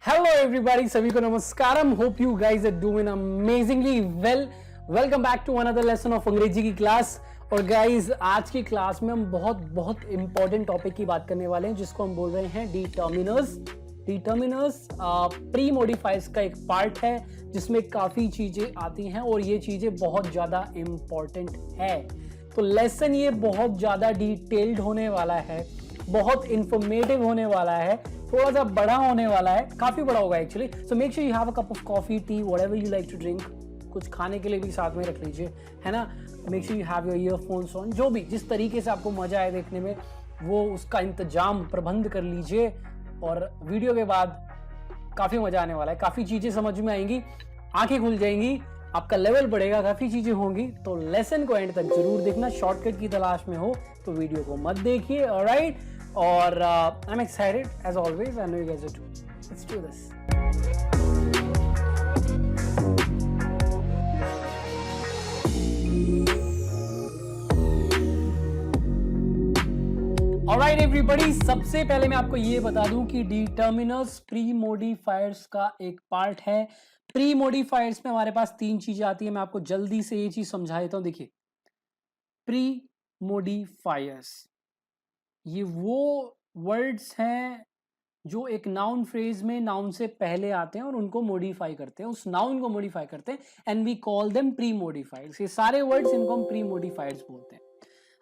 Hello everybody, सभी को नमस्कारम। Hope you guys are doing amazingly well. Welcome back to another lesson of अंग्रेजी की क्लास। और गाइज आज की क्लास में हम बहुत इंपॉर्टेंट टॉपिक की बात करने वाले हैं, जिसको हम बोल रहे हैं डिटर्मिनर्स। डिटर्मिनर्स प्री मॉडिफायर्स का एक पार्ट है जिसमें काफी चीजें आती हैं और ये चीजें बहुत ज्यादा इंपॉर्टेंट है। तो लेसन ये बहुत ज्यादा डिटेल्ड होने वाला है, बहुत इंफॉर्मेटिव होने वाला है, थोड़ा सा बड़ा होने वाला है, काफी बड़ा होगा actually. So make sure you have a cup of coffee, tea, whatever you like to drink. कुछ खाने के लिए भी साथ में रख लीजिए, है ना। Make sure you have your earphones on. जो भी जिस तरीके से आपको मजा आए देखने में, वो उसका इंतजाम प्रबंध कर लीजिए। और वीडियो के बाद काफी मजा आने वाला है, काफी चीजें समझ में आएंगी, आंखें खुल जाएंगी, आपका लेवल बढ़ेगा, काफी चीजें होंगी। तो लेसन को एंड तक जरूर देखना। शॉर्टकट की तलाश में हो तो वीडियो को मत देखिए, ऑलराइट। और I am excited as always. I know you guys are too. Let's do this. Alright everybody, सबसे पहले मैं आपको ये बता दूं कि डिटर्मिनर्स प्री मॉडिफायर्स का एक पार्ट है। प्री मॉडिफायर्स में हमारे पास तीन चीजें आती है। मैं आपको जल्दी से ये चीज समझा देता हूं। देखिए, प्री मॉडिफायर्स ये वो वर्ड्स हैं जो एक नाउन फ्रेज में नाउन से पहले आते हैं और उनको मॉडिफाई करते हैं, उस नाउन को मॉडिफाई करते हैं, and we call them pre modifiers. ये सारे वर्ड्स, इनको हम प्री मॉडिफायर्स बोलते हैं।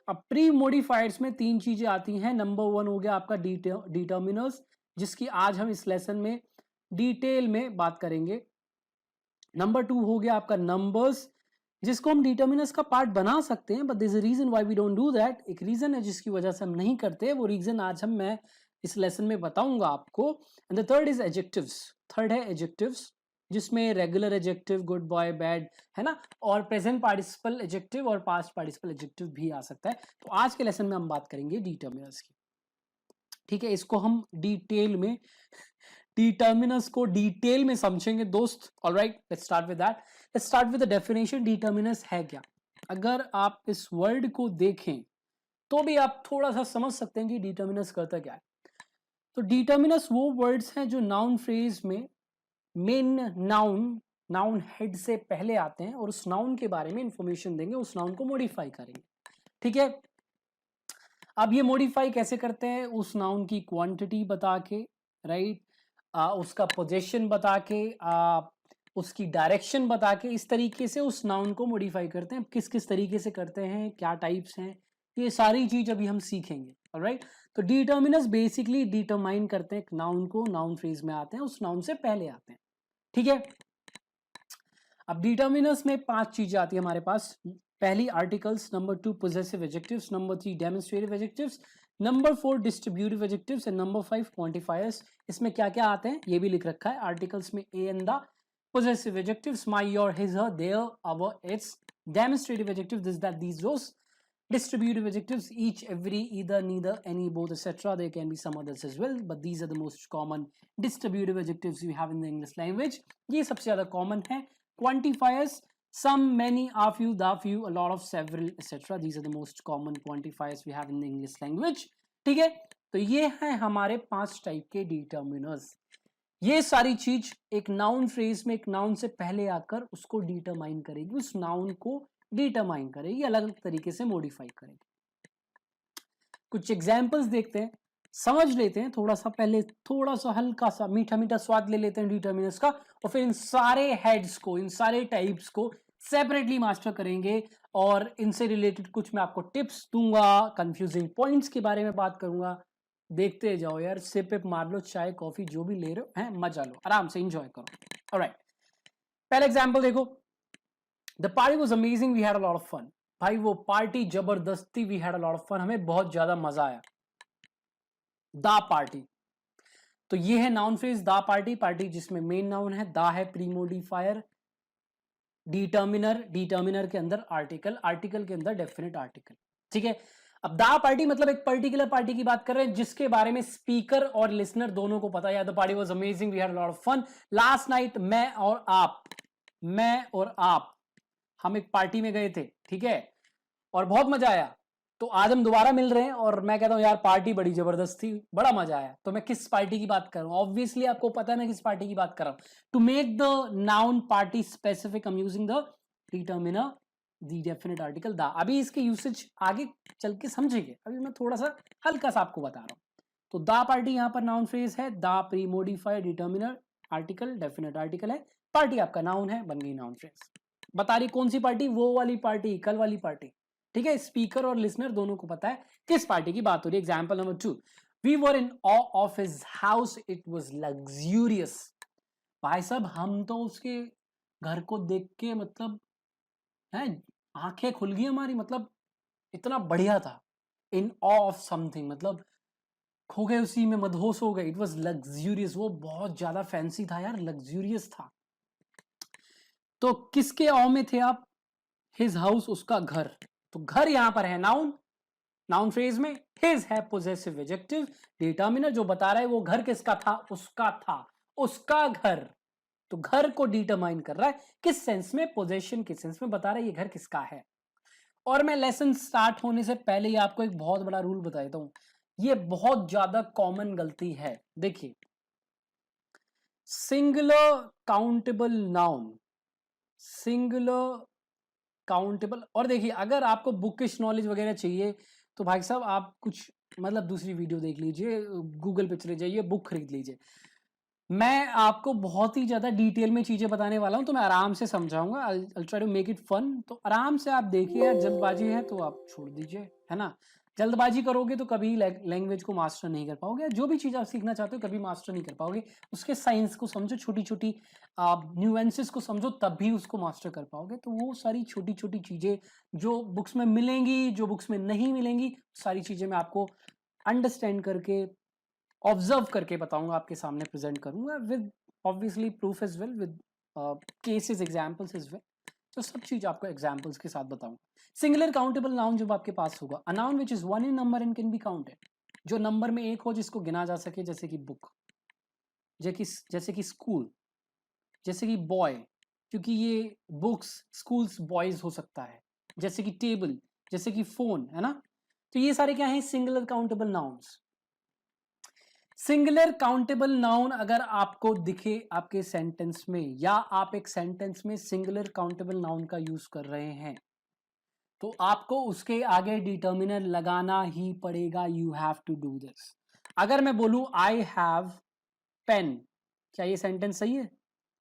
अब प्री मॉडिफायर्स में तीन चीजें आती हैं। नंबर वन हो गया आपका डिटर्मिनर्स, जिसकी आज हम इस लेसन में डिटेल में बात करेंगे। नंबर टू हो गया आपका नंबर्स, जिसको हम डिटर्मिनर्स का पार्ट बना सकते हैं, but there is a reason why we don't do that. एक रीजन है जिसकी वजह से हम नहीं करते, वो रीजन आज मैं इस लेसन में बताऊंगा आपको। And the third is adjectives. Third है एडजेक्टिव्स, जिसमें regular adjective, good boy, bad, है ना, और प्रेजेंट पार्टिसिपल एडजेक्टिव और पास्ट पार्टिसिपल एडजेक्टिव भी आ सकता है। तो आज के लेसन में हम बात करेंगे डिटर्मिनर्स की, ठीक है। इसको हम डिटेल में, डिटर्मिनर्स को डिटेल में समझेंगे दोस्त। Alright, let's start with that. Let's start with the definition. Determiners है क्या? अगर आप इस वर्ड को देखें तो भी आप थोड़ा सा समझ सकते हैं कि डिटर्मिनर्स करता क्या है। तो डिटर्मिनर्स वो वर्ड्स हैं जो नाउन फ्रेज में मेन नाउन हेड से पहले आते हैं और उस नाउन के बारे में इंफॉर्मेशन देंगे, उस नाउन को मॉडिफाई करेंगे, ठीक है। अब ये मॉडिफाई कैसे करते हैं? उस नाउन की क्वांटिटी बता के, राइट, उसका पोजीशन बता के, उसकी डायरेक्शन बता के, इस तरीके से उस नाउन को मॉडिफाई करते हैं। किस किस तरीके से करते हैं, क्या टाइप्स हैं, ये सारी चीज अभी हम सीखेंगे, ऑलराइट। तो डिटर्मिनर्स बेसिकली डिटरमाइन करते हैं एक नाउन को, नाउन फ्रेज में आते हैं, उस नाउन से पहले आते हैं, ठीक है। अब डिटर्मिनर्स में पांच चीजें आती है हमारे पास। पहली articles, number two possessive adjectives, number three demonstrative adjectives, number four distributive adjectives and number five quantifiers. इसमें क्या क्या आते हैं ये भी लिख रखा है। आर्टिकल्स में A and the, possessive adjectives my, your, his, her, their, our, its, demonstrative adjectives this, that, these, those, distributive adjectives each, every, either, neither, any, both, etc. There can be some others as well, but these are the most common distributive adjectives we have in the English language. ये सबसे ज्यादा common है. Quantifiers, some, many, a few, the few, a lot of, several, etc. These are the most common quantifiers we have in the English language. ठीक है, तो ये है हमारे पांच टाइप के डिटर्मिनर्स। ये सारी चीज एक नाउन फ्रेज में एक नाउन से पहले आकर उसको डिटरमाइन करेगी, उस नाउन को डिटरमाइन करेगी, अलग अलग तरीके से मॉडिफाई करेगी। कुछ एग्जांपल्स देखते हैं, समझ लेते हैं थोड़ा सा, पहले थोड़ा सा हल्का सा मीठा मीठा स्वाद ले लेते हैं डिटर्मिनर्स का, और फिर इन सारे हेड्स को, इन सारे टाइप्स को सेपरेटली मास्टर करेंगे और इनसे रिलेटेड कुछ मैं आपको टिप्स दूंगा, कंफ्यूजिंग पॉइंट्स के बारे में बात करूंगा। देखते जाओ यार, सिप पिप मार लो, चाय कॉफी जो भी ले रहे हो, हैं, मजा लो, आराम से एंजॉय करो। ऑलराइट, पहला एग्जांपल देखो। The party was amazing, we had a lot of fun. भाई वो पार्टी जबरदस्ती, we had a lot of fun, हमें बहुत ज्यादा मजा आया। द पार्टी, तो ये है noun phrase the party. Party जिसमें मेन नाउन है, द है प्री मॉडिफायर, डिटर्मिनर, डिटर्मिनर के अंदर आर्टिकल, आर्टिकल के अंदर डेफिनेट आर्टिकल, ठीक है। अब द पार्टी मतलब एक पर्टिकुलर पार्टी की बात कर रहे हैं जिसके बारे में स्पीकर और लिसनर दोनों को पता है। The party was amazing, we had a lot of fun last night. मैं और आप हम एक पार्टी में गए थे, ठीक है, और बहुत मजा आया। तो आज हम दोबारा मिल रहे हैं और मैं कहता हूँ यार पार्टी बड़ी जबरदस्त थी, बड़ा मजा आया। तो मैं किस पार्टी की बात कर रहा हूँ? ऑब्वियसली आपको पता है मैं किस पार्टी की बात कर रहा हूँ। To make the noun party specific I am using the determiner the definite article the. अभी इसके यूसेज आगे चल के समझेंगे, अभी मैं थोड़ा सा हल्का सा आपको बता रहा हूँ। तो द पार्टी यहाँ पर नाउन फ्रेज है, the pre modified determiner article definite article है, पार्टी आपका नाउन है, बन गई नाउन फ्रेज। बता रही कौन सी पार्टी? वो वाली पार्टी, कल वाली पार्टी। ठीक है, स्पीकर और लिसनर दोनों को पता है किस पार्टी की बात हो रही है। Example number 2, we were in awe of his house, it was luxurious. भाई साहब हम तो उसके घर को देख के मतलब है आंखें खुल गई हमारी, मतलब इतना बढ़िया था। इन ऑ ऑफ समथिंग मतलब खो गए उसी में, मदहोश हो गए। इट वाज लग्जूरियस, वो बहुत ज्यादा फैंसी था यार, लग्जूरियस था। तो किसके ऑ में थे आप? हिज हाउस, उसका घर। तो घर यहां पर है नाउन, नाउन फ्रेज में हिज है पोजेसिव एडजेक्टिव, डिटर्मिनर जो बता रहा है वो घर किसका था? उसका था, उसका घर। तो घर को डिटरमाइन कर रहा है किस सेंस में? पोजेशन के सेंस में बता रहा है ये घर किसका है। और मैं लेसन स्टार्ट होने से पहले ही आपको एक बहुत बड़ा रूल बता देता हूं, ये बहुत ज्यादा कॉमन गलती है। देखिए, singular countable noun, singular countable. और देखिए अगर आपको बुकिश नॉलेज वगैरह चाहिए तो भाई साहब आप कुछ मतलब दूसरी वीडियो देख लीजिए, गूगल पे चले जाइए, बुक खरीद लीजिए। मैं आपको बहुत ही ज्यादा डिटेल में चीजें बताने वाला हूं, तो मैं आराम से समझाऊंगा। I try to make it fun. तो आराम से आप देखिए यार, जल्दबाजी है तो आप छोड़ दीजिए, है ना। जल्दबाजी करोगे तो कभी लैंग्वेज को मास्टर नहीं कर पाओगे, जो भी चीज आप सीखना चाहते हो कभी मास्टर नहीं कर पाओगे। उसके साइंस को समझो, छोटी छोटी न्यूएंसेस को समझो, तब भी उसको मास्टर कर पाओगे। तो वो सारी छोटी छोटी चीजें जो बुक्स में मिलेंगी, जो बुक्स में नहीं मिलेंगी, सारी चीजें मैं आपको अंडरस्टैंड करके, ऑब्जर्व करके बताऊंगा, आपके सामने प्रेजेंट करूंगा with obviously proof as well, with cases examples as well. तो सब चीज आपको एग्जांपल्स के साथ बताऊंगा। सिंगुलर काउंटेबल नाउन जब आपके पास होगा, a noun which is one in number and can be counted, जो नंबर में एक हो, जिसको गिना जा सके, जैसे कि बुक, जैसे कि स्कूल, जैसे कि बॉय, क्योंकि ये बुक्स स्कूल्स बॉयज हो सकता है, जैसे कि टेबल, जैसे कि फोन, है ना। तो ये सारे क्या हैं? Singular countable nouns. Singular countable noun अगर आपको दिखे आपके सेंटेंस में, या आप एक सेंटेंस में सिंगुलर काउंटेबल नाउन का यूज कर रहे हैं, तो आपको उसके आगे डिटर्मिनर लगाना ही पड़ेगा। You have to do this. अगर मैं बोलूं आई हैव पेन, क्या ये सेंटेंस सही है?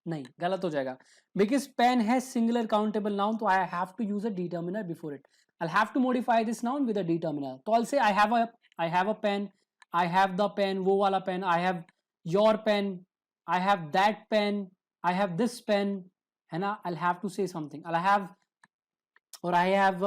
नहीं, गलत हो जाएगा, बिकॉज पेन है सिंगुलर काउंटेबल नाउन, तो I have to use a determiner before it. I have to modify this noun with a determiner. तो I say I have a pen, I have the pen, वो वाला pen, I have your pen, I have that pen, I have this pen, है ना। I have to say something, I have, और I have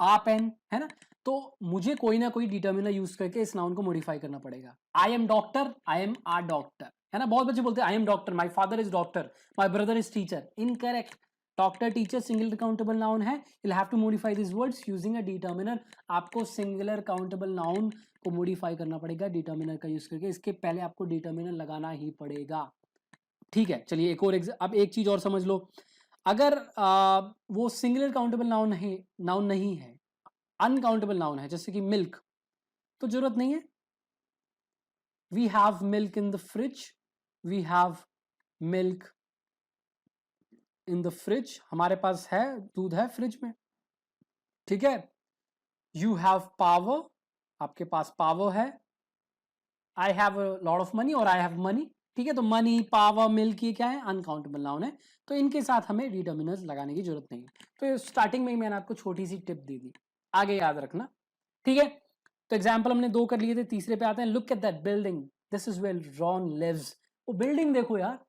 uh pen, है ना। तो मुझे कोई ना कोई डिटर्मिनर यूज करके इस नाउन को मॉडिफाई करना पड़ेगा। I am doctor, I am a doctor, है ना। बहुत बच्चे बोलते हैं I am doctor, my father is doctor, my brother is teacher. Incorrect. Doctor, teacher singular countable noun है। You have to modify this words using a determiner. आपको singular countable noun को modify करना पड़ेगा डिटर्मिनर का use करके। इसके पहले आपको डिटर्मिनर लगाना ही पड़ेगा। ठीक है, चलिए एक और अब एक चीज और समझ लो। अगर वो सिंगुलर काउंटेबल नाउन नहीं है, अनकाउंटेबल नाउन है, जैसे कि मिल्क, तो जरूरत नहीं है। We have milk in the fridge, we have milk in the fridge, हमारे पास है, दूध है फ्रिज में। ठीक है। यू हैव पावर, आपके पास पावर है। आई have a lot of money, और आई हैव मनी। ठीक है, तो मनी, पावर, मिल्क, ये क्या है? अनकाउंटेबल नाउन है। तो इनके साथ हमें डिटर्मिनर्स लगाने की जरूरत नहीं है। तो स्टार्टिंग में ही मैंने आपको छोटी सी टिप दे दी, आगे याद रखना। ठीक है, तो एग्जाम्पल हमने 2 कर लिए थे, तीसरे पे आते हैं। Look at that building, this is where Ron lives. वो बिल्डिंग देखो यार,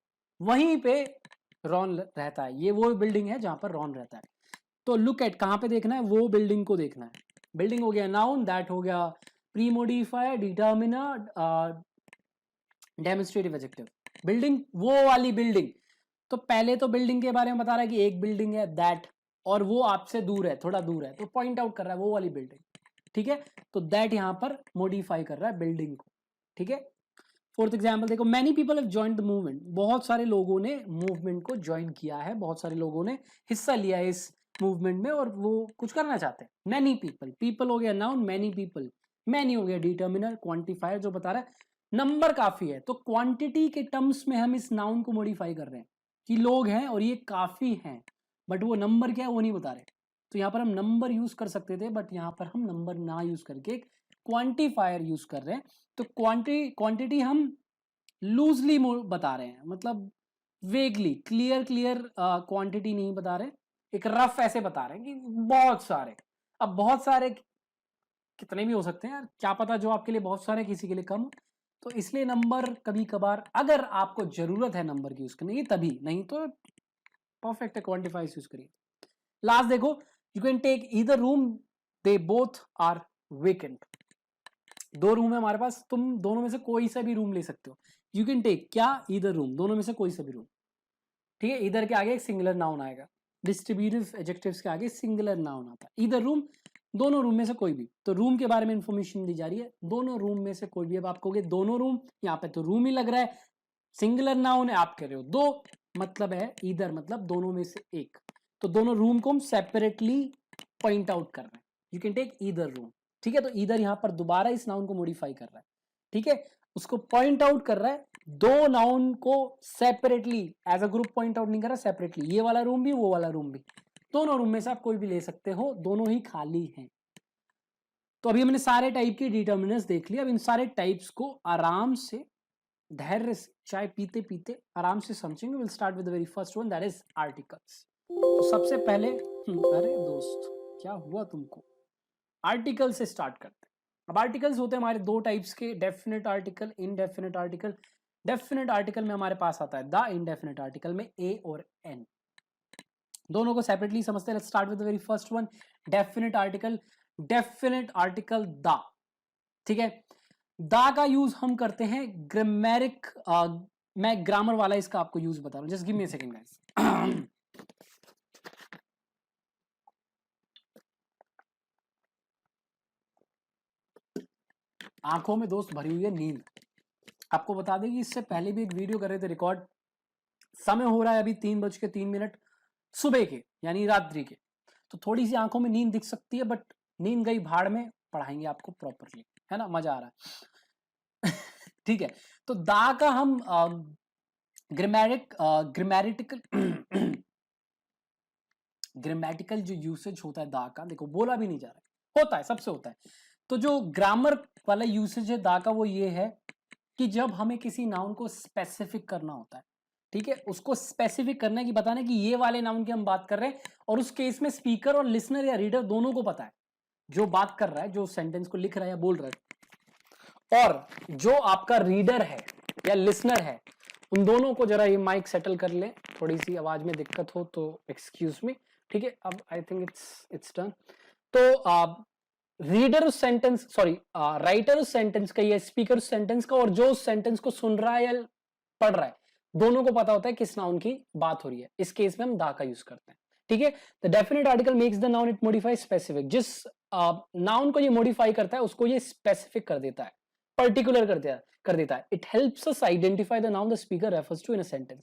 वहीं पे रॉन रहता है। ये वो बिल्डिंग है जहां पर रॉन रहता है। तो लुक एट कहां पे देखना है? वो बिल्डिंग को देखना है। बिल्डिंग हो गया नाउन, दैट हो गया pre modifier, determiner, demonstrative adjective. Building, वो वाली बिल्डिंग। तो पहले तो बिल्डिंग के बारे में बता रहा है कि एक बिल्डिंग है दैट, और वो आपसे दूर है, थोड़ा दूर है, तो पॉइंट आउट कर रहा है वो वाली बिल्डिंग। ठीक है, तो दैट यहां पर मॉडिफाई कर रहा है बिल्डिंग को। ठीक है। फोर्थ एग्जाम्पल देखो, many people have joined the movement. बहुत सारे लोगों ने मूवमेंट को ज्वाइन किया है, बहुत सारे लोगों ने हिस्सा लिया है इस मूवमेंट में और वो कुछ करना चाहते हैं। मैनी पीपल, पीपल हो गया नाउन, मैनी पीपल, मैनी हो गया डिटर्मिनर, क्वांटिफायर जो बता रहा है नंबर काफी है, तो क्वांटिटी के टर्म्स में हम इस नाउन को मॉडिफाई कर रहे हैं कि लोग हैं और ये काफी हैं, बट वो नंबर क्या है वो नहीं बता रहे। तो यहाँ पर हम नंबर यूज कर सकते थे, बट यहाँ पर हम नंबर ना यूज करके क्वांटिफायर यूज कर रहे हैं। तो क्वांटिटी हम लूजली बता रहे हैं, मतलब वेगली, क्लियर क्वांटिटी नहीं बता रहे, एक रफ ऐसे बता रहे हैं कि बहुत सारे। अब बहुत सारे कितने भी हो सकते हैं यार, क्या पता जो आपके लिए बहुत सारे किसी के लिए कम हो, तो इसलिए नंबर कभी कभार अगर आपको जरूरत है नंबर की यूज करने की तभी, नहीं तो परफेक्ट है क्वांटिफाइज यूज करिए। लास्ट देखो, you can take either room they both are vacant. दो रूम है हमारे पास, तुम दोनों में से कोई सा भी रूम ले सकते हो। यू कैन टेक क्या, ईदर रूम, दोनों में से कोई सा भी रूम, ठीक है। इधर के आगे एक सिंगुलर नाउन आएगा, डिस्ट्रीब्यूटिव एडजेक्टिव्स के आगे सिंगुलर नाउन आता है। इधर रूम, दोनों रूम में से कोई भी, तो रूम के बारे में इंफॉर्मेशन दी जा रही है, दोनों रूम में से कोई भी। अब आप कहोगे दोनों रूम, यहाँ पे तो रूम ही लग रहा है, सिंगुलर नाउन है, आप कह रहे हो दो, मतलब है इधर मतलब दोनों में से एक, तो दोनों रूम को हम सेपरेटली पॉइंट आउट कर रहे हैं। You can take either room, ठीक है। तो इधर यहाँ पर दोबारा इस नाउन को मॉडिफाई कर रहा है, ठीक है, उसको पॉइंट आउट कर रहा है, दो नाउन को separately as a group point out नहीं कर रहा, सेपरेटली, ये वाला रूम भी वो वाला रूम भी, दोनों रूम में से आप कोई भी ले सकते हो, दोनों ही खाली हैं। तो अभी हमने सारे टाइप के डिटर्मिनर्स देख लिया। अब इन सारे टाइप्स को आराम से, धैर्य से, चाय पीते पीते आराम से समझेंगे। Will start with the very first one, that is articles. तो सबसे पहले अरे दोस्त क्या हुआ तुमको, आर्टिकल से स्टार्ट करते हैं। अब आर्टिकल्स होते हैं हमारे दो टाइप्स के, definite article, indefinite article. Definite article में हमारे पास आता है द, इनडेफिनेट आर्टिकल में ए और एन। दोनों को सेपरेटली समझते हैं। Let's start with the very first one, definite article. Definite article the, ठीक है। द का यूज हम करते हैं ग्रामेरिक, मैं ग्रामर वाला इसका आपको यूज बता रहा हूं, just give me a second guys. आंखों में दोस्त भरी हुई है नींद। आपको बता दें कि इससे पहले भी एक वीडियो कर रहे थे रिकॉर्ड, समय हो रहा है अभी 3:03 सुबह के, यानी रात्रि के, तो थोड़ी सी आंखों में नींद दिख सकती है, बट नींद गई भाड़ में, पढ़ाएंगे आपको प्रॉपरली, है ना, मजा आ रहा है। ठीक है, तो दा का हम ग्रामेटिकल जो यूसेज होता है दा का, देखो बोला भी नहीं जा रहा है, होता है, सबसे होता है। तो जो ग्रामर वाला यूसेज है दा का वो ये है कि जब हमें किसी नाउन को स्पेसिफिक करना होता है, ठीक है, उसको स्पेसिफिक करना है कि बताना कि ये वाले नाउन की हम बात कर रहे हैं, और उस केस में स्पीकर और लिसनर या रीडर दोनों को पता है, जो बात कर रहा है, जो सेंटेंस को लिख रहा है या बोल रहा है, और जो आपका रीडर है या लिसनर है, उन दोनों को जरा ये माइक सेटल कर ले, थोड़ी सी आवाज में दिक्कत हो तो एक्सक्यूज मी, ठीक है। अब आई थिंक इट्स डन। तो रीडर उस सेंटेंस, सॉरी राइटर उस सेंटेंस का या स्पीकर उस सेंटेंस का, और जो उस सेंटेंस को सुन रहा है या पढ़ रहा है, दोनों को पता होता है किस नाउन की बात हो रही है। इस केस में हम दा का यूज करते हैं, ठीक है। The definite article makes the noun it modify specific, जिस नाउन को ये मॉडिफाई करता है उसको ये स्पेसिफिक कर देता है, पर्टिकुलर कर देता है। It helps us identify the noun the speaker refers to in a sentence.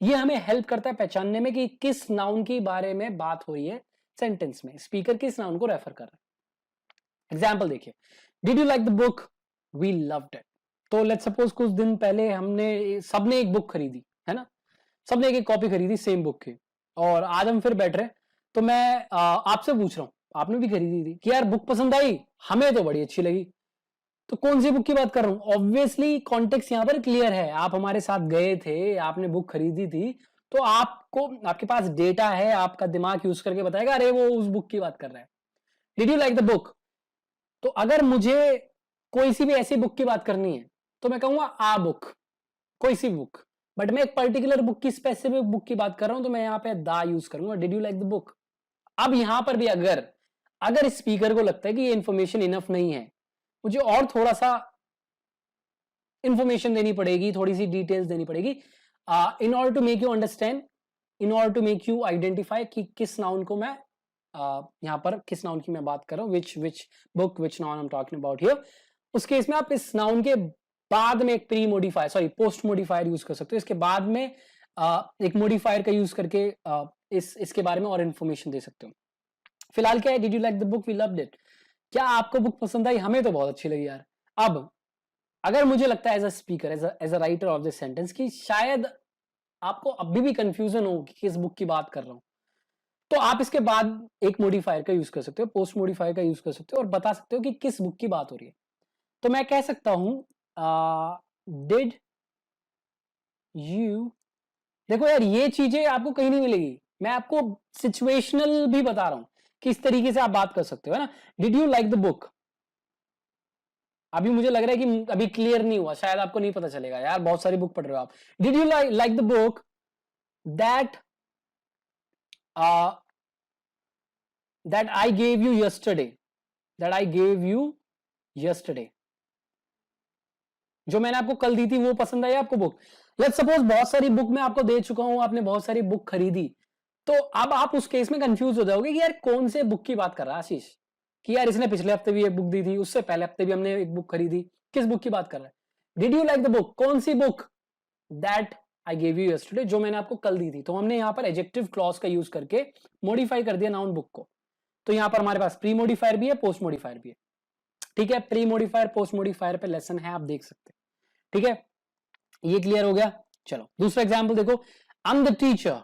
ये हमें हेल्प करता है पहचानने में कि किस नाउन की बारे में बात हो रही है सेंटेंस में, स्पीकर किस नाउन को रेफर कर रहा है। एग्जाम्पल देखिए, did you like the book, we loved it. तो लेट्स सपोज कुछ दिन पहले हमने सबने एक बुक खरीदी, है ना, सबने एक कॉपी खरीदी सेम बुक की, और आज हम फिर बैठ रहे, तो मैं आपसे पूछ रहा हूं, आपने भी खरीदी थी, कि यार बुक पसंद आई, हमें तो बड़ी अच्छी लगी। तो कौन सी बुक की बात कर रहा हूं, ऑब्वियसली कॉन्टेक्स्ट यहां पर क्लियर है, आप हमारे साथ गए थे, आपने बुक खरीदी थी, तो आपको, आपके पास डेटा है, आपका दिमाग यूज करके बताएगा अरे वो उस बुक की बात कर रहा है। Did you like the book, तो अगर मुझे कोई सी भी ऐसी बुक की बात करनी है तो मैं कहूंगा आ बुक, कोई सी बुक, बट मैं एक पर्टिकुलर बुक की, स्पेसिफिक बुक की बात कर रहा हूं, तो मैं यहां पे दा यूज करूंगा, did you like the book. अब यहां पर भी अगर स्पीकर को लगता है कि ये इंफॉर्मेशन इनफ नहीं है, मुझे और थोड़ा सा इंफॉर्मेशन देनी पड़ेगी, थोड़ी सी डिटेल्स देनी पड़ेगी, in order to make you understand, in order to make you identify कि किस नाउन को मैं यहाँ पर किस नाउन की मैं बात कर रहा हूँ, which book, which noun I am talking about here. उस केस में आप इस नाउन के बाद में एक pre modifier, sorry post modifier use कर सकते हो। इसके बाद में एक मोडिफायर का यूज करके इसके बारे में और इन्फॉर्मेशन दे सकते हो। फिलहाल क्या है, did you like the book, we loved it. क्या आपको बुक पसंद आई? हमें तो बहुत अच्छी लगी यार। अब अगर मुझे लगता है as a speaker, as a writer of this sentence कि शायद आपको अभी भी कंफ्यूजन हो कि किस बुक की बात कर रहा हूं, तो आप इसके बाद एक मॉडिफायर का यूज कर सकते हो, पोस्ट मॉडिफायर का यूज कर सकते हो और बता सकते हो कि किस बुक की बात हो रही है। तो मैं कह सकता हूं डिड यू, देखो यार ये चीजें आपको कहीं नहीं मिलेगी, मैं आपको सिचुएशनल भी बता रहा हूं कि इस तरीके से आप बात कर सकते हो, है ना। Did you like the book, अभी मुझे लग रहा है कि अभी क्लियर नहीं हुआ, शायद आपको नहीं पता चलेगा यार, बहुत सारी बुक पढ़ रहे हो आप। Did you like the book that that I gave you yesterday, that I gave you yesterday, जो मैंने आपको कल दी थी वो पसंद आई आपको बुक। लेट्स सपोज बहुत सारी बुक मैं आपको दे चुका हूं, आपने बहुत सारी बुक खरीदी, तो अब आप उस केस में कंफ्यूज हो जाओगे कि यार कौन से बुक की बात कर रहा है आशीष, कि यार इसने पिछले हफ्ते भी एक बुक दी थी, उससे पहले हफ्ते भी हमने एक बुक खरीदी, किस बुक की बात कर रहा है। Did you like the book, कौन सी book, that I gave you yesterday, जो मैंने आपको कल दी थी। तो हमने यहां पर एडजेक्टिव क्लॉज का यूज करके मॉडिफाई कर दिया नाउन बुक को। तो यहां पर हमारे पास प्री मॉडिफायर भी है, पोस्ट मॉडिफायर भी है। ठीक है, प्री मॉडिफायर पोस्ट मॉडिफायर पे लेसन है, आप देख सकते हैं। ठीक है, ये क्लियर हो गया। चलो दूसरा एग्जाम्पल देखो, I am the teacher,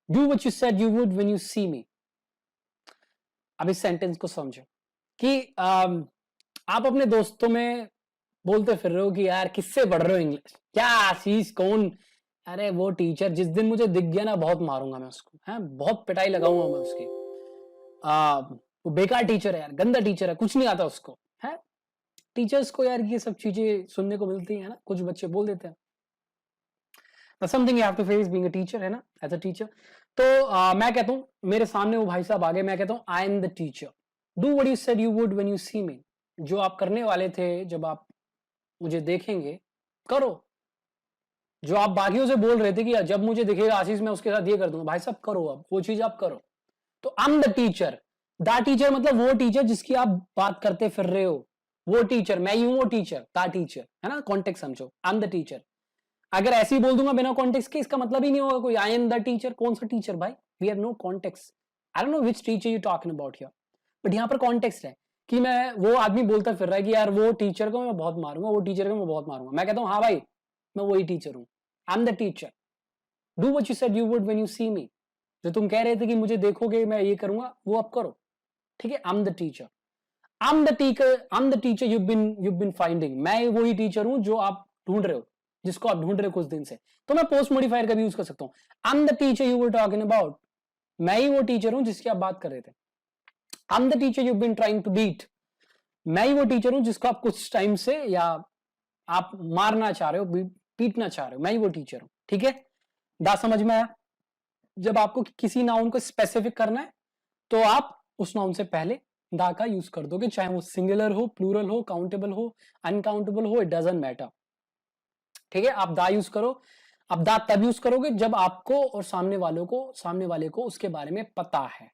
do what you said you would when you see me. अब इस सेंटेंस को समझो कि आप अपने दोस्तों में बोलते फिर रहे हो कि यार किससे पढ़ रहे हो इंग्लिश, क्या आशीष कौन, अरे वो टीचर जिस दिन मुझे दिख गया ना बहुत मारूंगा मैं उसको, है बहुत पिटाई लगाऊंगा मैं उसकी, वो बेकार टीचर है यार, गंदा टीचर है, कुछ नहीं आता उसको, है। टीचर्स को यार ये सब चीजें सुनने को मिलती है ना, कुछ बच्चे बोल देते हैं। Something you have to face being a teacher, है ना, एज अ टीचर। तो मैं कहता हूं मेरे सामने वो भाई साहब आ गए, मैं कहता हूं I am the teacher, do what you said you would when you see me, जो आप करने वाले थे जब आप मुझे देखेंगे करो, जो आप बाकियों से बोल रहे थे कि जब मुझे दिखेगा आशीष मैं उसके साथ ये कर दूंगा, भाई साहब करो, अब वो चीज आप करो। तो आई एम द टीचर, दा टीचर मतलब वो टीचर जिसकी आप बात करते फिर रहे हो, वो टीचर, मैं हूं वो टीचर, दा टीचर, है ना, कॉन्टेक्स्ट समझो, आई एम द टीचर। अगर ऐसे ही बोल दूंगा बिना कॉन्टेक्स्ट के, इसका मतलब ही नहीं होगा कोई, आई एम द टीचर, कौन सा टीचर भाई, we have no context, I don't know which teacher you talking about here, but यहाँ पर कॉन्टेक्स्ट है कि मैं, वो आदमी बोलता फिर रहा है कि यार वो टीचर को मैं बहुत मारूंगा, वो टीचर को मैं बहुत मारूंगा, मैं कहता हूँ हाँ भाई मैं वही टीचर हूँ, I am the teacher, do what you said you would when you see me, जो तुम कह रहे थे कि मुझे देखोगे मैं ये करूंगा, वो अब करो। ठीक है, I am the teacher, I am the teacher, I am the teacher you been finding, मैं वही टीचर हूं जो आप ढूंढ रहे हो, जिसको आप ढूंढ रहे हो कुछ दिन से। तो मैं पोस्ट मॉडिफायर का भी यूज कर सकता हूं, I am the teacher you were talking about, मैं ही वो टीचर हूं जिसकी आप बात कर रहे थे। I am the teacher you been trying to beat, मैं ही वो टीचर हूं जिसको आप कुछ टाइम से या आप मारना चाह रहे हो, पीटना चाह रहे हो, मैं ही वो टीचर हूं। ठीक है, दा समझ में आया। जब आपको किसी नाउन को स्पेसिफिक करना है तो आप उस नाउन से पहले दा का यूज कर दोगे, चाहे वो सिंगुलर हो, प्लूरल हो, काउंटेबल हो, अनकाउंटेबल हो, इट डजंट मैटर। ठीक है, आप दा यूज करो। अब दा तब यूज करोगे जब आपको और सामने वाले को उसके बारे में पता है।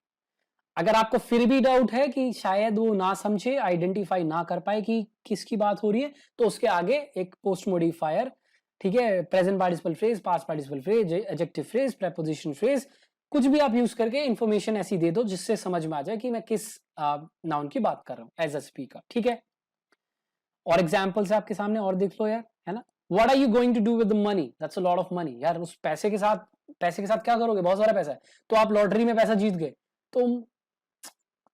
अगर आपको फिर भी डाउट है कि शायद वो ना समझे, आइडेंटिफाई ना कर पाए कि किसकी बात हो रही है, तो उसके आगे एक पोस्ट मॉडिफायर, ठीक है, present participle phrase, past participle phrase, adjective phrase, preposition phrase, कुछ भी आप यूज करके इंफॉर्मेशन ऐसी दे दो जिससे समझ में आ जाए कि मैं किस नाउन की बात कर रहा हूं एज अ स्पीकर। ठीक है, और एग्जाम्पल्स है आपके सामने और देख लो यार, है ना। What are you going to do with the money, that's a lot of money, यार उस पैसे के साथ क्या करोगे, बहुत सारा पैसा है, तो आप लॉटरी में पैसा जीत गए, तो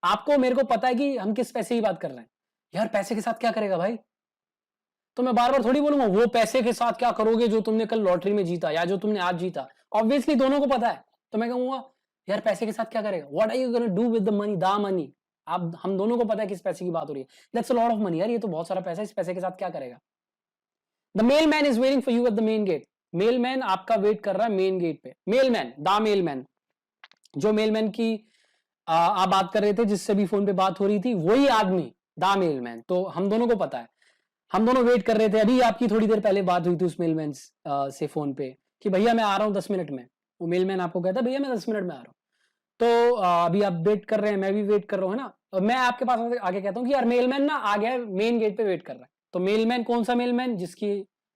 आपको मेरे को पता है कि हम किस पैसे की बात कर रहे हैं, यार पैसे के साथ क्या करेगा भाई, तो मैं बार बार थोड़ी बोलूंगा वो पैसे के साथ क्या करोगे जो तुमने कल लॉटरी में जीता या जो तुमने आज जीता, ऑब्वियसली दोनों को पता है, तो मैं कहूंगा यार पैसे के साथ क्या करेगा, what are you gonna do with the money, the money, आप हम दोनों को पता है किस पैसे की बात हो रही है, that's a lot of money, यार ये तो बहुत सारा पैसा है, इस पैसे के साथ क्या करेगा। The mail man is waiting for you at the main gate, mail man आपका वेट कर रहा है मेन गेट पे, mail man, the mail man, जो मेल मैन की आप बात कर रहे थे, जिससे भी फोन पे बात हो रही थी, वही आदमी द मेल मैन, तो हम दोनों को पता है, हम दोनों वेट कर रहे थे, अभी आपकी थोड़ी देर पहले बात हुई थी उस मेलमैन से फोन पे कि भैया मैं आ रहा हूँ 10 मिनट में, वो मेलमैन आपको कहता भैया मैं 10 मिनट में आ रहा हूँ, तो अभी आप वेट कर रहे हैं, मैं भी वेट कर रहा हूँ, है ना, और मैं आपके पास आगे कहता हूँ कि यार मेलमैन ना आ गया है, मेन गेट पे वेट कर रहा है, तो मेलमैन कौन सा मेलमैन, जिसकी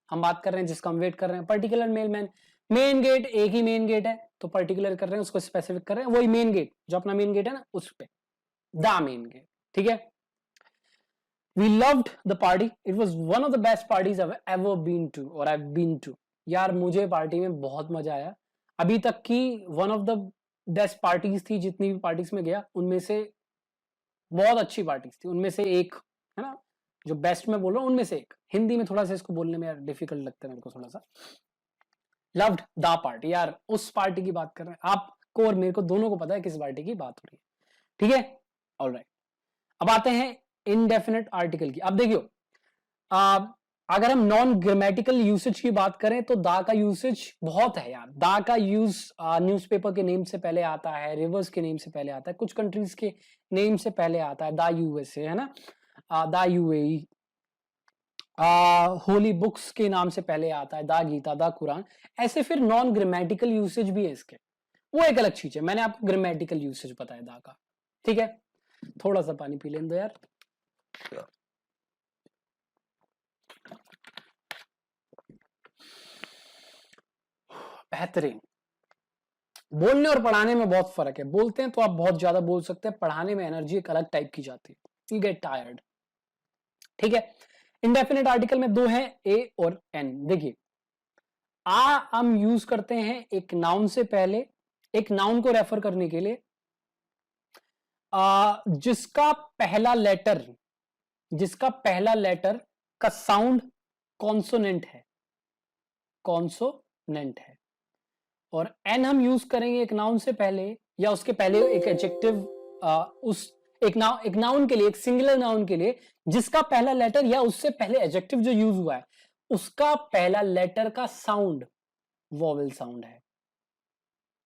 हम बात कर रहे हैं, जिसका हम वेट कर रहे हैं, पर्टिकुलर मेलमैन, मेन गेट एक ही मेन गेट है तो पर्टिकुलर कर रहे हैं, उसको स्पेसिफिक कर रहे हैं, वही मेन गेट जो अपना मेन गेट है ना उस पे, द मेन गेट। ठीक है, we loved the party, it was one of the best parties I have ever been to और आई हैव बीन टू। यार मुझे पार्टी में बहुत मजा आया, अभी तक की one of the best parties थी, जितनी भी पार्टीज में गया उनमें से बहुत अच्छी पार्टीज थी, उनमें से एक है ना, जो बेस्ट में बोल रहा हूँ उनमें से एक। हिंदी में थोड़ा सा इसको बोलने में यार डिफिकल्ट लगता है मेरे को थोड़ा सा। लव्ड द पार्टी, यार उस पार्टी की बात कर रहे हैं, आपको और मेरे को दोनों को पता है किस पार्टी की बात हो रही है। ठीक है, ऑलराइट। अब आते हैं इनडेफिनेट आर्टिकल की। अब देखियो, अगर हम नॉन ग्रामेटिकल यूसेज की बात करें तो दा का यूसेज बहुत है यार। दा का यूज न्यूज़पेपर के नेम से पहले आता है, रिवर्स के नेम से पहले आता है, कुछ कंट्रीज के नेम से पहले आता है, दा यूएसए है ना, दा यूएई, होली बुक्स के नाम से पहले आता है, दा गीता, दा कुरान। ऐसे फिर नॉन ग्रामेटिकल यूसेज भी है इसके, वो एक अलग चीज है। मैंने आपको ग्रामेटिकल यूसेज बताया दा का। ठीक है, थोड़ा सा पानी पी लें दो यार। बेहतरीन। बोलने और पढ़ाने में बहुत फर्क है। बोलते हैं तो आप बहुत ज्यादा बोल सकते हैं, पढ़ाने में एनर्जी एक अलग टाइप की जाती है, यू गेट टायर्ड। ठीक है, इंडेफिनिट आर्टिकल में दो है, ए और एन। देखिए, आ हम यूज करते हैं एक नाउन से पहले, एक नाउन को रेफर करने के लिए जिसका पहला लेटर का साउंड कॉन्सोनेंट है, कॉन्सोनेंट है। और एन हम यूज करेंगे एक नाउन से पहले या उसके पहले एक एडजेक्टिव, उस एक नाउन के लिए, एक सिंगुलर नाउन के लिए जिसका पहला लेटर या उससे पहले एडजेक्टिव जो यूज हुआ है उसका पहला लेटर का साउंड वॉवेल साउंड है।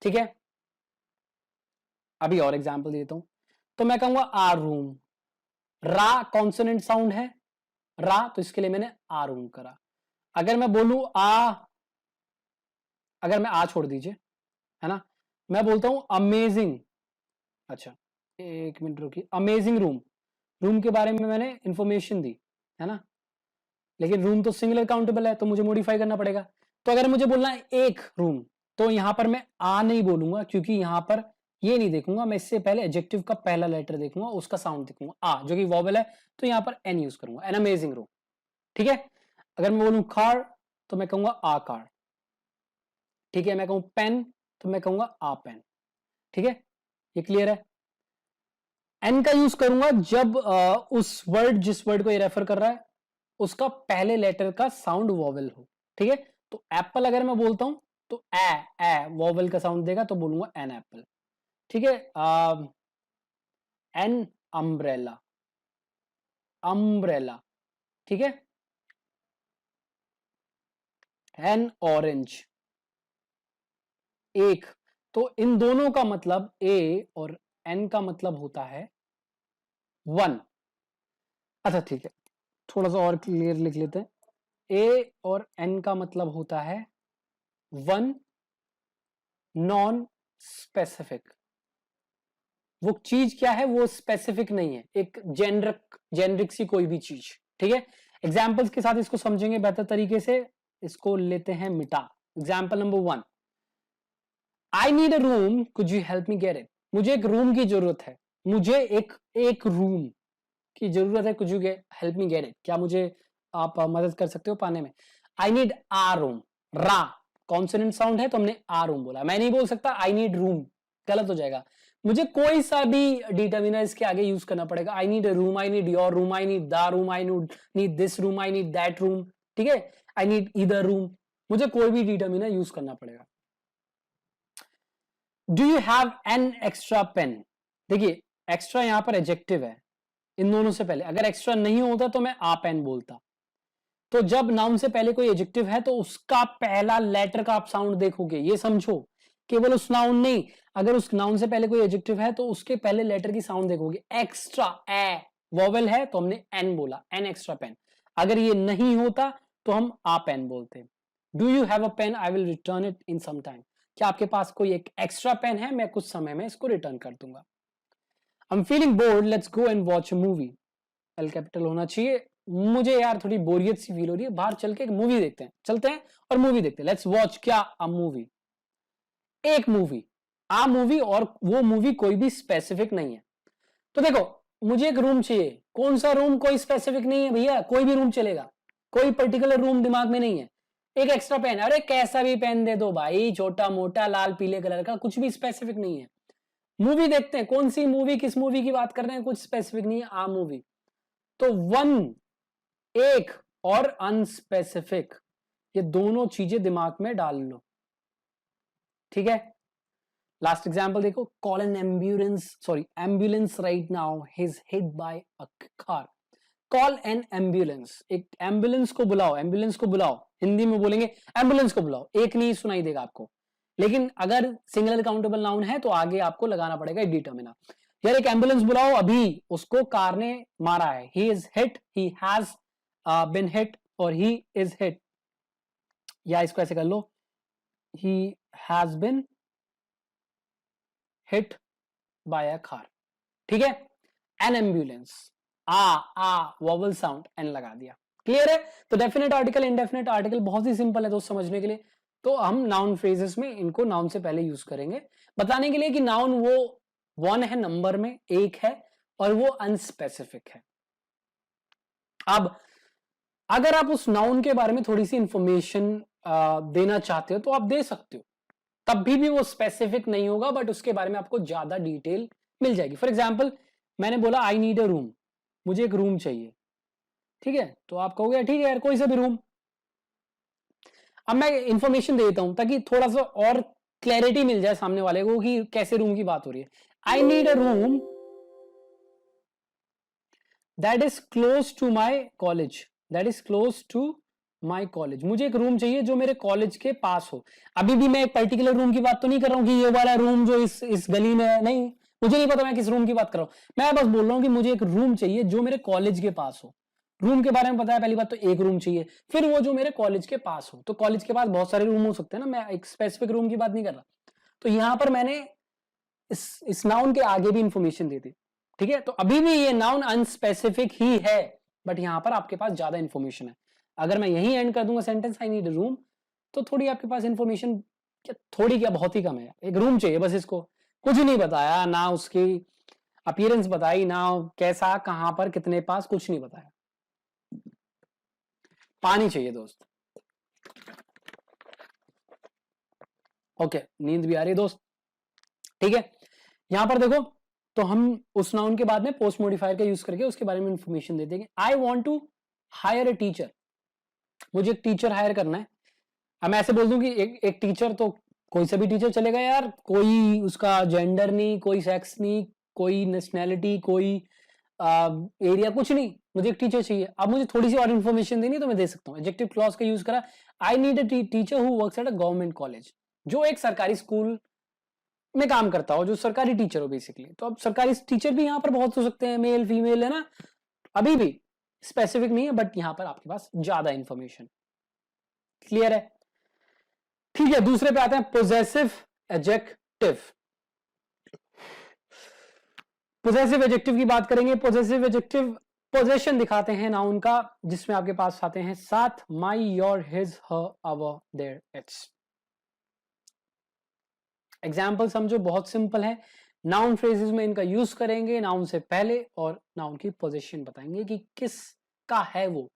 ठीक है, अभी और एग्जांपल देता हूं। तो मैं कहूंगा आ रूम, रा कॉन्सोनेंट साउंड है, रा, तो इसके लिए मैंने आ रूम करा। अगर मैं बोलूं अगर मैं आ छोड़ दीजिए, है ना, मैं बोलता हूं अमेजिंग, अच्छा एक मिनट रुकिए, अमेजिंग रूम, रूम के बारे में मैंने इंफॉर्मेशन दी है ना, लेकिन रूम तो सिंगुलर काउंटेबल है तो मुझे मॉडिफाई करना पड़ेगा। तो अगर मुझे बोलना है एक रूम, तो यहां पर मैं आ नहीं बोलूंगा, क्योंकि यहां पर ये नहीं देखूंगा, मैं इससे पहले एडजेक्टिव का पहला लेटर देखूंगा, उसका साउंड देखूंगा आ, जो कि वॉवेल है, तो यहां पर एन यूज करूंगा, एन अमेजिंग रूम। ठीक है, अगर मैं बोलूं कार तो मैं कहूंगा आ कार। ठीक है, मैं कहूं पेन तो मैं कहूंगा आ पेन। ठीक है, ये क्लियर है। एन का यूज करूंगा जब उस वर्ड, जिस वर्ड को ये रेफर कर रहा है उसका पहले लेटर का साउंड वॉवेल हो। ठीक है, तो एप्पल अगर मैं बोलता हूं तो ए वॉवेल का साउंड देगा तो बोलूंगा एन एप्पल। ठीक है, एन अम्ब्रेला, अम्ब्रेला। ठीक है, एन ऑरेंज, एक। तो इन दोनों का मतलब, ए और एन का मतलब होता है वन। अच्छा ठीक है, थोड़ा सा और क्लियर लिख लेते हैं। ए और एन का मतलब होता है वन, नॉन स्पेसिफिक। वो चीज क्या है, वो स्पेसिफिक नहीं है, एक जेनरिक सी कोई भी चीज। ठीक है, एग्जाम्पल्स के साथ इसको समझेंगे बेहतर तरीके से। इसको लेते हैं मिटा। Example number 1, I need a room, could you help me get it. मुझे एक रूम की जरूरत है, मुझे एक रूम की जरूरत है, could you help me get it, क्या मुझे आप मदद कर सकते हो पाने में। आई नीड आ रूम, रा कॉन्सोनेंट साउंड है तो हमने आ रूम बोला। मैं नहीं बोल सकता आई नीड रूम, गलत हो जाएगा। मुझे कोई सा भी डिटर्मिनर इसके आगे यूज करना पड़ेगा। आई need a room, I need your room, I need the room, I need this room, I need that room. ठीक है, आई नीड ईदर रूम, मुझे कोई भी डिटर्मिनर यूज करना पड़ेगा। Do you have an extra pen. देखिए, extra यहां पर एडजेक्टिव है इन दोनों से पहले, अगर एक्स्ट्रा नहीं होता तो मैं आ पेन बोलता। तो जब नाउन से पहले कोई एडजेक्टिव है तो उसका पहला लेटर का आप साउंड देखोगे, ये समझो, केवल उस नाउन नहीं, अगर उस नाउन से पहले कोई एडजेक्टिव है तो उसके पहले लेटर की साउंड देखोगे। एक्स्ट्रा ए वॉवेल है तो हमने एन बोला, एन एक्स्ट्रा पेन। अगर ये नहीं होता तो हम आ पेन बोलते। Do you have a pen, I will return it in some time. क्या आपके पास कोई एक एक्स्ट्रा पेन है, मैं कुछ समय में इसको रिटर्न कर दूंगा। I am feeling board, let's go and watch a movie. L capital होना चाहिए, मुझे यार थोड़ी बोरियत सी फील हो रही है, बाहर चल के एक मूवी देखते हैं, चलते हैं और मूवी देखते हैं, लेट्स वॉच क्या अ मूवी, एक मूवी, आ मूवी, और वो मूवी कोई भी स्पेसिफिक नहीं है। तो देखो, मुझे एक रूम चाहिए, कौन सा रूम, कोई स्पेसिफिक नहीं है भैया, कोई भी रूम चलेगा, कोई पर्टिकुलर रूम दिमाग में नहीं है। एक एक्स्ट्रा पेन, अरे कैसा भी पेन दे दो भाई, छोटा मोटा लाल पीले कलर का, कुछ भी स्पेसिफिक नहीं है। मूवी देखते हैं, कौन सी मूवी, किस मूवी की बात कर रहे हैं, कुछ स्पेसिफिक नहीं है, आ मूवी। तो वन, एक, और अनस्पेसिफिक, ये दोनों चीजें दिमाग में डाल लो, ठीक है। लास्ट एग्जांपल देखो, call N ambulance right now, he is hit by a car. Call N ambulance, एक एम्बुलेंस को बुलाओ, एम्बुलेंस को बुलाओ, हिंदी में बोलेंगे एम्बुलेंस को बुलाओ, एक नहीं सुनाई देगा आपको, लेकिन अगर सिंगल काउंटेबल नाउन है तो आगे आपको लगाना पड़ेगा डिटर्मिनर। यार एक एम्बुलेंस बुलाओ, अभी उसको कार ने मारा है, he is hit, he has been hit, और ही इज हिट, या इसको ऐसे कर लो, he has been hit by a car, ठीक है। An ambulance, a vowel sound, an लगा दिया, क्लियर है। तो डेफिनेट आर्टिकल, इंडेफिनेट आर्टिकल बहुत ही सिंपल है दोस्त समझने के लिए। तो हम नाउन फ्रेजेस में इनको नाउन से पहले यूज करेंगे बताने के लिए कि नाउन वो वन है, नंबर में एक है, और वो अनस्पेसिफिक है। अब अगर आप उस नाउन के बारे में थोड़ी सी इंफॉर्मेशन देना चाहते हो तो आप दे सकते हो, तब भी वो स्पेसिफिक नहीं होगा, बट उसके बारे में आपको ज्यादा डिटेल मिल जाएगी। फॉर एग्जाम्पल, मैंने बोला आई नीड अ रूम, मुझे एक रूम चाहिए, ठीक है, तो आप कहोगे ठीक है यार कोई सा भी रूम। अब मैं इंफॉर्मेशन देता हूं ताकि थोड़ा सा और क्लैरिटी मिल जाए सामने वाले को कि कैसे रूम की बात हो रही है। I need a room that is close to my college, that is close to my college, मुझे एक रूम चाहिए जो मेरे कॉलेज के पास हो। अभी भी मैं एक पर्टिकुलर रूम की बात तो नहीं कर रहा हूं कि ये वाला रूम जो इस गली में है, नहीं, मुझे नहीं पता मैं किस रूम की बात कर रहा हूं, मैं बस बोल रहा हूं कि मुझे एक रूम चाहिए जो मेरे कॉलेज के पास हो। रूम के बारे में पता है, पहली बात तो एक रूम चाहिए, फिर वो जो मेरे कॉलेज के पास हो, तो कॉलेज के पास बहुत सारे रूम हो सकते हैं ना, मैं एक स्पेसिफिक रूम की बात नहीं कर रहा। तो यहां पर मैंने इस नाउन के आगे भी इंफॉर्मेशन दे दी, ठीक है। तो अभी भी ये नाउन अनस्पेसिफिक ही है, बट यहां पर आपके पास ज्यादा इंफॉर्मेशन है। अगर मैं यही एंड कर दूंगा sentence, I need a room, तो थोड़ी आपके पास इंफॉर्मेशन, क्या थोड़ी, क्या बहुत ही कम है, एक रूम चाहिए बस, इसको कुछ नहीं बताया, ना उसकी अपीयरेंस बताई, ना कैसा, कहां पर, कितने पास, कुछ नहीं बताया। पानी चाहिए दोस्त, ओके, नींद भी आ रही है दोस्त, ठीक है। यहां पर देखो, तो हम उस नाउन के बाद में पोस्ट मॉडिफायर का यूज करके उसके बारे में इंफॉर्मेशन दे देंगे। I want to hire a teacher, मुझे एक टीचर हायर करना है। अब मैं ऐसे बोल दूं कि एक टीचर, तो कोई सा भी टीचर चलेगा यार, कोई उसका जेंडर नहीं, कोई सेक्स नहीं, कोई नेशनैलिटी, कोई एरिया, कुछ नहीं, मुझे एक टीचर चाहिए। अब मुझे थोड़ी सी और इन्फॉर्मेशन देनी तो मैं दे सकता हूँ, एडजेक्टिव क्लॉज का यूज करा, आई need a teacher who works at a government college, जो एक सरकारी स्कूल में काम करता हो, जो सरकारी टीचर हो बेसिकली। तो अब सरकारी टीचर भी यहाँ पर बहुत हो सकते हैं, मेल फीमेल, है ना, अभी भी स्पेसिफिक नहीं है, बट यहां पर आपके पास ज्यादा इंफॉर्मेशन, क्लियर है, ठीक है। दूसरे पे आते हैं, पोजेसिव एडजेक्टिव। पोजेसिव एडजेक्टिव की बात करेंगे। पोजेसिव एडजेक्टिव पोजेशन दिखाते हैं नाउन का, जिसमें आपके पास आते हैं साथ my, your, his, her, our, their, its. Example समझो, बहुत सिंपल है। नाउन फ्रेजेस में इनका यूज करेंगे नाउन से पहले, और नाउन की पोजीशन बताएंगे कि किसका है वो,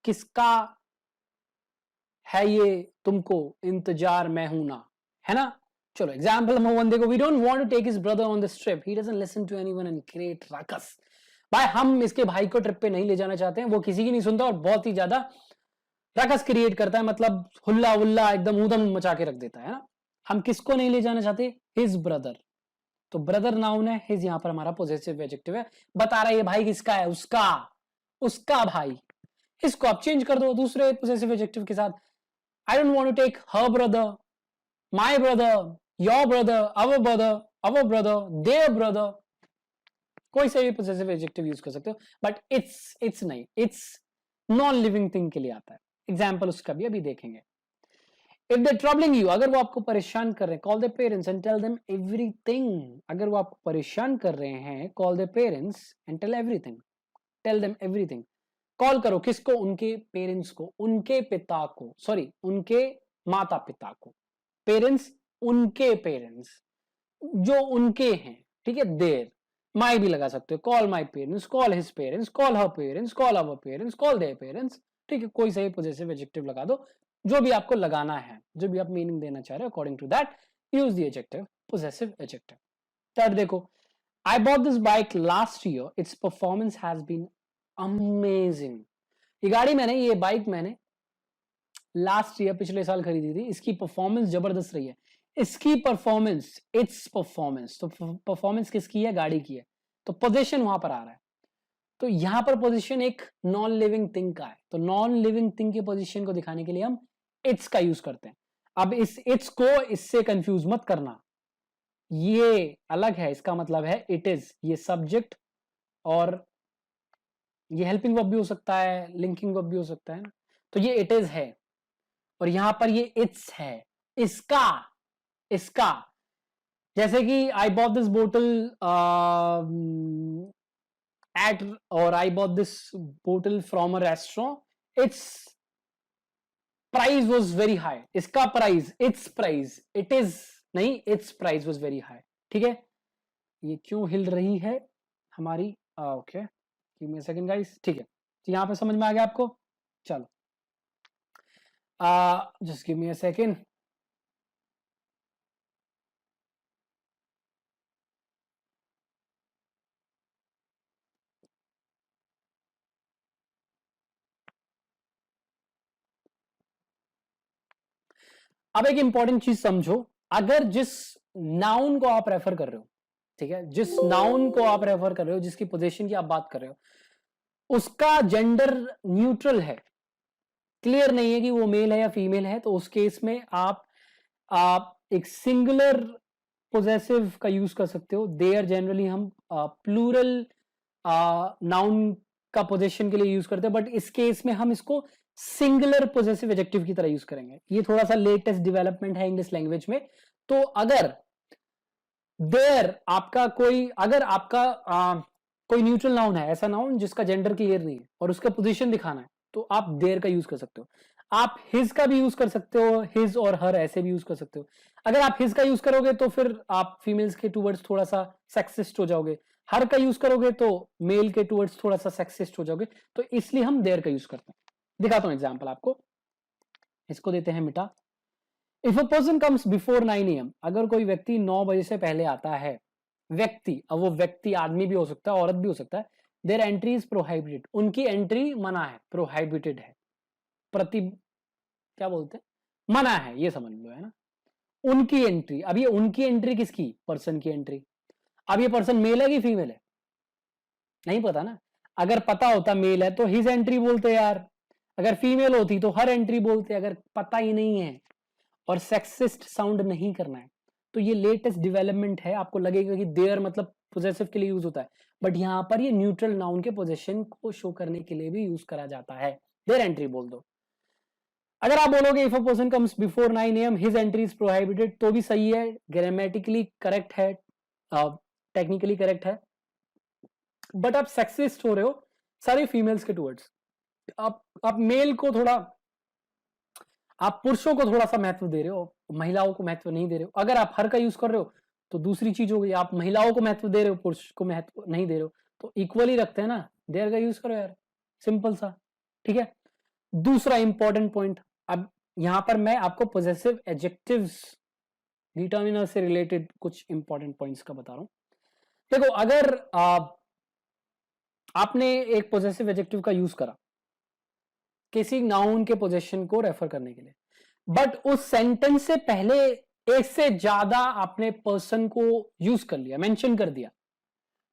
किसका है ये, तुमको इंतजार मैं हूं ना, है ना। चलो एग्जाम्पल नंबर वन देखो, we don't want to take his brother on this trip, he doesn't listen to anyone and create ruckus. भाई हम इसके भाई को ट्रिप पे नहीं ले जाना चाहते हैं, वो किसी की नहीं सुनता और बहुत ही ज्यादा रकस क्रिएट करता है, मतलब हुल्ला उल्ला एकदम ऊधम मचा के रख देता है ना। हम किसको नहीं ले जाना चाहते, हिज ब्रदर, तो ब्रदर नाउन है, हिज यहां पर हमारा पॉजिटिव एडजेक्टिव है, बता रहा है ये भाई किसका है, उसका, उसका भाई। इसको आप चेंज कर दो दूसरे पॉजिटिव एडजेक्टिव के साथ, I don't want to take her brother, my brother, your brother, our brother, their brother, कोई से भी पॉजिटिव एडजेक्टिव यूज कर सकते हो, बट इट्स नहीं, इट्स नॉन लिविंग थिंग के लिए आता है। एग्जाम्पल उसका भी अभी देखेंगे। इफ दे ट्रबलिंग यू, अगर वो आपको परेशान कर रहे हैं, call the parents and tell them everything, अगर वो आपको परेशान कर रहे हैं, call the parents and tell everything, tell them everything. Call करो किसको, उनके पेरेंट्स को, उनके पिता को, सॉरी उनके माता पिता को, पेरेंट्स उनके पेरेंट्स जो उनके हैं, ठीक है, देयर, माई भी लगा सकते हो, call my parents, call his parents, call her parents, call our parents, call their parents, ठीक है, कोई सही पॉजिटिव एडजेक्टिव लगा दो, जो भी आपको लगाना है, जो भी आप मीनिंग देना चाह रहे हो according to that use the adjective positive adjective. Third देखो, I bought this bike last year, its performance has been amazing. ये गाड़ी मैंने, ये बाइक मैंने लास्ट ईयर पिछले साल खरीदी थी, इसकी परफॉर्मेंस जबरदस्त रही है। इसकी परफॉर्मेंस, इट्स परफॉर्मेंस, तो परफॉर्मेंस किसकी है, गाड़ी की है, तो पोजीशन वहां पर आ रहा है, तो यहां पर पोजीशन एक नॉन लिविंग थिंग का है, तो नॉन लिविंग थिंग की पोजीशन को दिखाने के लिए हम इट्स का यूज करते हैं। अब इस इट्स को इससे कंफ्यूज मत करना, ये अलग है, इसका मतलब है इट इज, ये सब्जेक्ट और ये हेल्पिंग वर्ब भी हो सकता है, लिंकिंग वर्ब भी हो सकता है ना, तो ये इट इज है, और यहां पर ये इट्स है, इसका, इसका, जैसे कि I bought this bottle at, और I bought this bottle from a restaurant, its price was very high, इसका price, its price, it is नहीं, its price was very high, ठीक है। ये क्यों हिल रही है हमारी, okay give me a second guys, ठीक है, तो यहां पे समझ में आ गया आपको, चलो just give me a second. अब एक इंपॉर्टेंट चीज समझो, अगर जिस नाउन को आप रेफर कर रहे हो, ठीक है, जिस नाउन को आप रेफर कर रहे हो, जिसकी पोजीशन की आप बात कर रहे हो, उसका जेंडर न्यूट्रल है, क्लियर नहीं है कि वो मेल है या फीमेल है, तो उस केस में आप एक सिंगुलर पोजेसिव का यूज कर सकते हो। देयर जनरली हम प्लूरल नाउन का पोजीशन के लिए यूज करते हैं, बट इस केस में हम इसको सिंगुलर पोजेसिव एडजेक्टिव की तरह यूज करेंगे। ये थोड़ा सा लेटेस्ट डेवलपमेंट है इंग्लिश लैंग्वेज में। तो अगर देयर आपका कोई, अगर आपका कोई न्यूट्रल नाउन है, ऐसा नाउन जिसका जेंडर क्लियर नहीं है और उसका पोजीशन दिखाना है, तो आप देयर का यूज कर सकते हो। आप हिज का भी यूज कर सकते हो, हिज और हर ऐसे भी यूज कर सकते हो। अगर आप हिज का यूज करोगे तो फिर आप फीमेल्स के टूवर्ड्स थोड़ा सा सेक्सिस्ट हो जाओगे, हर का यूज करोगे तो मेल के टूवर्ड्स थोड़ा सा सेक्सिस्ट हो जाओगे, तो इसलिए हम देयर का यूज करते हैं। दिखाता हूं एग्जाम्पल आपको, इसको देते हैं मिटा। If a person comes before 9 AM, अगर कोई व्यक्ति 9 बजे से पहले आता है, व्यक्ति, अब वो व्यक्ति आदमी भी हो सकता है, औरत भी हो सकता है, देयर एंट्री इज प्रोहाइबिटेड, उनकी एंट्री मना है, प्रोहाइबिटेड है, प्रति क्या बोलते हैं, मना है, ये समझ लो, है ना। उनकी एंट्री, अब ये उनकी एंट्री किसकी, पर्सन की एंट्री। अब ये पर्सन मेल है कि फीमेल है, नहीं पता ना, अगर पता होता मेल है तो हिज एंट्री बोलते यार, अगर फीमेल होती तो हर एंट्री बोलते, अगर पता ही नहीं है और सेक्सिस्ट साउंड नहीं करना है, तो ये लेटेस्ट डेवलपमेंट है। आपको लगेगा कि देयर मतलब पोजेसिव के लिए यूज होता है, बट यहां पर ये न्यूट्रल नाउन के पोजेशन को शो करने के लिए भी यूज करा जाता है। देयर एंट्री बोल दो। अगर आप बोलोगे if a person comes before 9 AM his entry is prohibited, तो भी सही है, ग्रामेटिकली करेक्ट है, टेक्निकली करेक्ट है, बट आप सेक्सिस्ट हो रहे हो सारे फीमेल्स के टूवर्ड्स। आप मेल को थोड़ा, आप पुरुषों को थोड़ा सा महत्व दे रहे हो, महिलाओं को महत्व नहीं दे रहे हो। अगर आप हर का यूज कर रहे हो तो दूसरी चीज हो गई, आप महिलाओं को महत्व दे रहे हो, पुरुष को महत्व नहीं दे रहे हो, तो इक्वली रखते हैं ना, देयर का यूज करो यार, सिंपल सा, ठीक है। दूसरा इंपॉर्टेंट पॉइंट, अब यहां पर मैं आपको पोजेसिव एडजेक्टिव्स डिटर्मिनर से रिलेटेड कुछ इंपॉर्टेंट पॉइंट्स का बता रहा हूं। देखो, अगर आपने एक पोजेसिव एडजेक्टिव का यूज करा किसी नाउन के पोजीशन को रेफर करने के लिए, बट उस सेंटेंस से पहले एक से ज्यादा आपने पर्सन को यूज कर लिया, मेंशन कर दिया,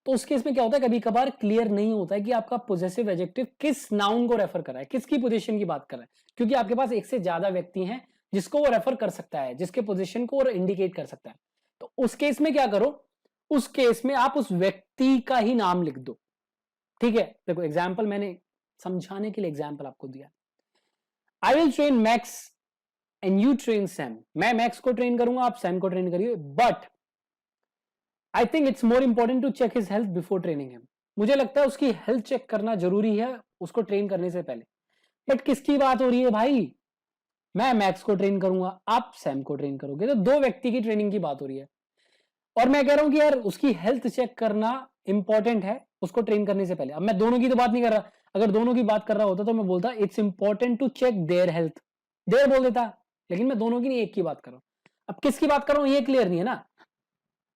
तो उस केस में क्या होता है, कभी कभार क्लियर नहीं होता है कि आपका पोजेसिव एडजेक्टिव किस नाउन को रेफर कर रहा है, किसकी पोजीशन की बात कर रहा है, क्योंकि आपके पास एक से ज्यादा व्यक्ति हैं जिसको वो रेफर कर सकता है, जिसके पोजीशन को इंडिकेट कर सकता है। तो उस केस में क्या करो, उस केस में आप उस व्यक्ति का ही नाम लिख दो, ठीक है। देखो एग्जाम्पल मैंने समझाने के लिए एग्जाम्पल आपको दिया, I will train Max and you train Sam, मैं मैक्स को ट्रेन करूंगा, आप सैम को ट्रेन करिए, but I think it's more important to check his health before training him. मुझे लगता है उसकी हेल्थ चेक करना जरूरी है उसको ट्रेन करने से पहले। बट किसकी बात हो रही है भाई? मैं मैक्स को ट्रेन करूंगा, आप सैम को ट्रेन करोगे, तो दो व्यक्ति की ट्रेनिंग की बात हो रही है। और मैं कह रहा हूं कि यार उसकी हेल्थ चेक करना इंपॉर्टेंट है उसको ट्रेन करने से पहले। अब मैं दोनों की तो बात नहीं कर रहा, अगर दोनों की बात कर रहा होता तो मैं बोलता it's important to check their health, their बोल देता। लेकिन मैं दोनों की नहीं, एक की बात कर रहा हूं। अब किसकी बात कर रहा हूं ये क्लियर नहीं है ना।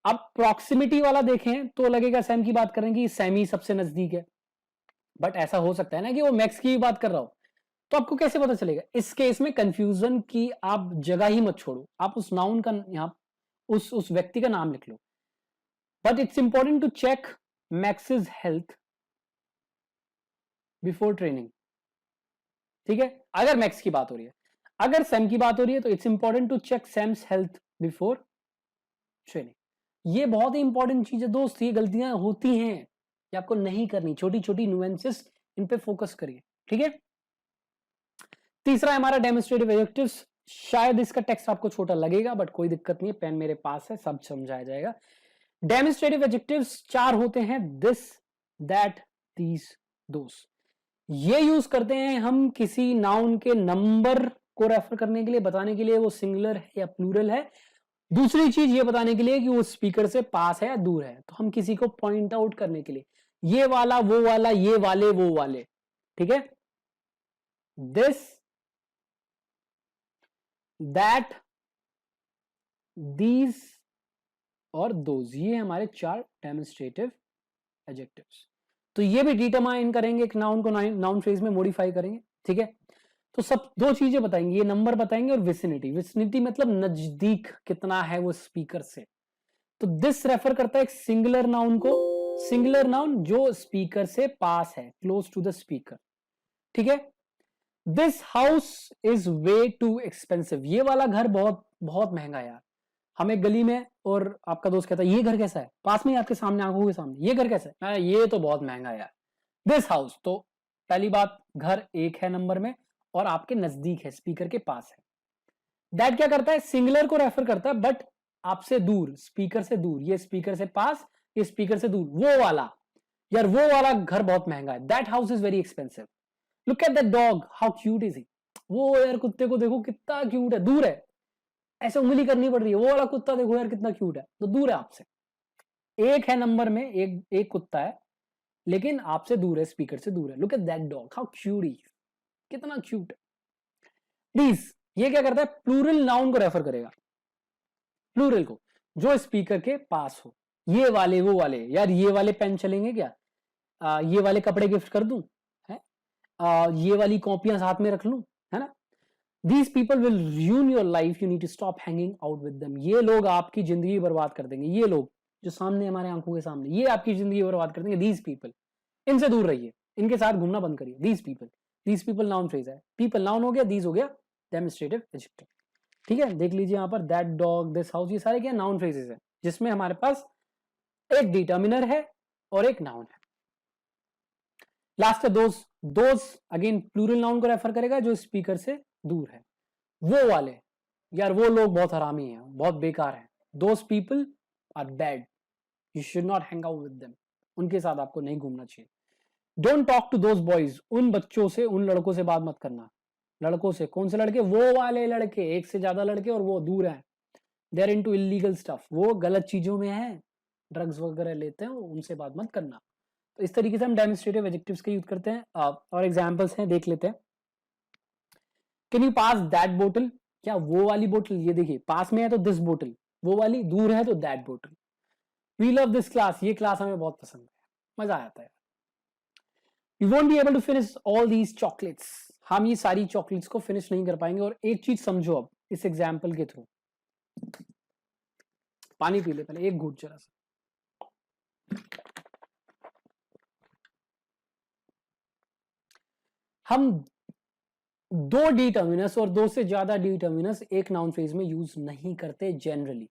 अब प्रॉक्सिमिटी वाला देखें तो लगेगा सैम की बात करें कि सैम ही सबसे नजदीक है, बट ऐसा हो सकता है ना कि वो मैक्स की बात कर रहा हो, तो आपको कैसे पता चलेगा? इस केस में कंफ्यूजन की आप जगह ही मत छोड़ो, आप उस नाउन का यहां उस व्यक्ति का नाम लिख लो। But it's important to check Max's health before training, ठीक है, अगर मैक्स की बात हो रही है। अगर सैम की बात हो रही है तो it's important to check Sam's health before training. ये बहुत ही इंपॉर्टेंट चीज है दोस्त, ये गलतियां होती हैं, ये आपको नहीं करनी, छोटी छोटी न्यूएंसेस, इन पे फोकस करिए, ठीक है। तीसरा है हमारा डेमोन्स्ट्रेटिव एडजेक्टिव्स। शायद इसका टेक्स्ट आपको छोटा लगेगा बट कोई दिक्कत नहीं है, पेन मेरे पास है, सब समझाया जाएगा। डेमोन्स्ट्रेटिव एडजेक्टिव्स 4 होते हैं, दिस, दैट, दीज, दोस। ये यूज करते हैं हम किसी नाउन के नंबर को रेफर करने के लिए, बताने के लिए वो सिंगुलर है या प्लूरल है। दूसरी चीज ये बताने के लिए कि वो स्पीकर से पास है या दूर है, तो हम किसी को पॉइंट आउट करने के लिए, ये वाला, वो वाला, ये वाले, वो वाले, ठीक है। दिस, दैट, दीज और दोज, ये हमारे 4 डेमोन्स्ट्रेटिव एडजेक्टिव्स। तो ये भी डिटरमाइन करेंगे एक नाउन को, नाउन फ्रेज में मॉडिफाई करेंगे, ठीक है। तो सब दो चीजें बताएंगे, ये नंबर बताएंगे और विसिनिटी। विसिनिटी मतलब नजदीक कितना है वो स्पीकर से। तो दिस रेफर करता है एक सिंगुलर नाउन को, सिंगुलर नाउन जो स्पीकर से पास है, क्लोज टू द स्पीकर, ठीक है। This house is way too expensive, ये वाला घर बहुत बहुत महंगा है यार। हम एक गली में और आपका दोस्त कहता है ये घर कैसा है, पास में आपके सामने, आंखों के सामने, ये घर कैसा है, ये तो बहुत महंगा है यार। दिस हाउस, तो पहली बात घर एक है नंबर में और आपके नजदीक है, स्पीकर के पास है। दैट क्या करता है, सिंगुलर को रेफर करता है बट आपसे दूर, स्पीकर से दूर, ये स्पीकर से पास, ये स्पीकर से दूर, वो वाला, यार वो वाला घर बहुत महंगा है, that house is very expensive. Look at that dog, how cute is he, वो यार कुत्ते को देखो कितना क्यूट है, दूर है, ऐसे उंगली करनी पड़ रही है, वो वाला कुत्ता देखो यार कितना क्यूट है, तो दूर है आपसे। एक है नंबर में, एक कुत्ता है लेकिन आपसे दूर है, स्पीकर से दूर है। Look at that dog, how cute he, कितना क्यूट है। प्लीज, ये क्या करता है, प्लूरल नाउन को रेफर करेगा, प्लूरल को, जो स्पीकर के पास हो। ये वाले, वो वाले, यार ये वाले पेन चलेंगे क्या, ये वाले कपड़े गिफ्ट कर दूं, है, ये वाली कॉपियां साथ में रख लूं, है ना। These people will ruin your life, you need to stop hanging out with them। ये लोग आपकी जिंदगी बर्बाद कर देंगे, ये लोग जो सामने हमारे आंखों के सामने, ये आपकी जिंदगी बर्बाद कर देंगे। These people, इनसे दूर रहिए, इनके साथ घूमना बंद करिए। These people नाउन फ्रेज है, people नाउन हो गया, these हो गया डेमोन्स्ट्रेटिव एडजेक्टिव, ठीक है। देख लीजिए यहाँ पर दैट डॉग, दिस हाउस, ये सारे क्या नाउन फ्रेजेस है जिसमें हमारे पास एक डिटर्मिनर है और एक नाउन है। लास्ट है those, those again plural noun को रेफर करेगा जो स्पीकर से दूर है। वो वाले, यार वो लोग बहुत हरामी हैं, बहुत बेकार हैं। Those people are bad, you should not hang out with them, उनके साथ आपको नहीं घूमना चाहिए। Don't talk to those boys, उन बच्चों से, उन लड़कों से बात मत करना। लड़कों से, कौन से लड़के, वो वाले लड़के, एक से ज्यादा लड़के और वो दूर हैं, they are into illegal stuff, वो गलत चीजों में हैं, ड्रग्स वगैरह लेते हैं, उनसे बात मत करना। तो इस तरीके से हम डेमोन्स्ट्रेटिव एडजेक्टिव्स का यूज करते हैं। और एग्जांपल्स हैं, देख लेते हैं। कैन यू पास दैट बोतल, क्या वो वाली बोतल, ये देखिए पास में है तो दिस बोतल, वो वाली दूर है तो दैट बोतल। वी लव दिस क्लास, ये क्लास हमें बहुत पसंद है, मजा आता है। You won't be able to finish all these chocolates, हम ये सारी चॉकलेट्स को फिनिश नहीं कर पाएंगे। और एक चीज समझो अब इस एग्जाम्पल के थ्रू, पानी पी ले पहले एक घूंट जरा सा। हम दो डिटर्मिनस और दो से ज्यादा डिटर्मिनस एक नाउन फ्रेज में यूज नहीं करते जनरली।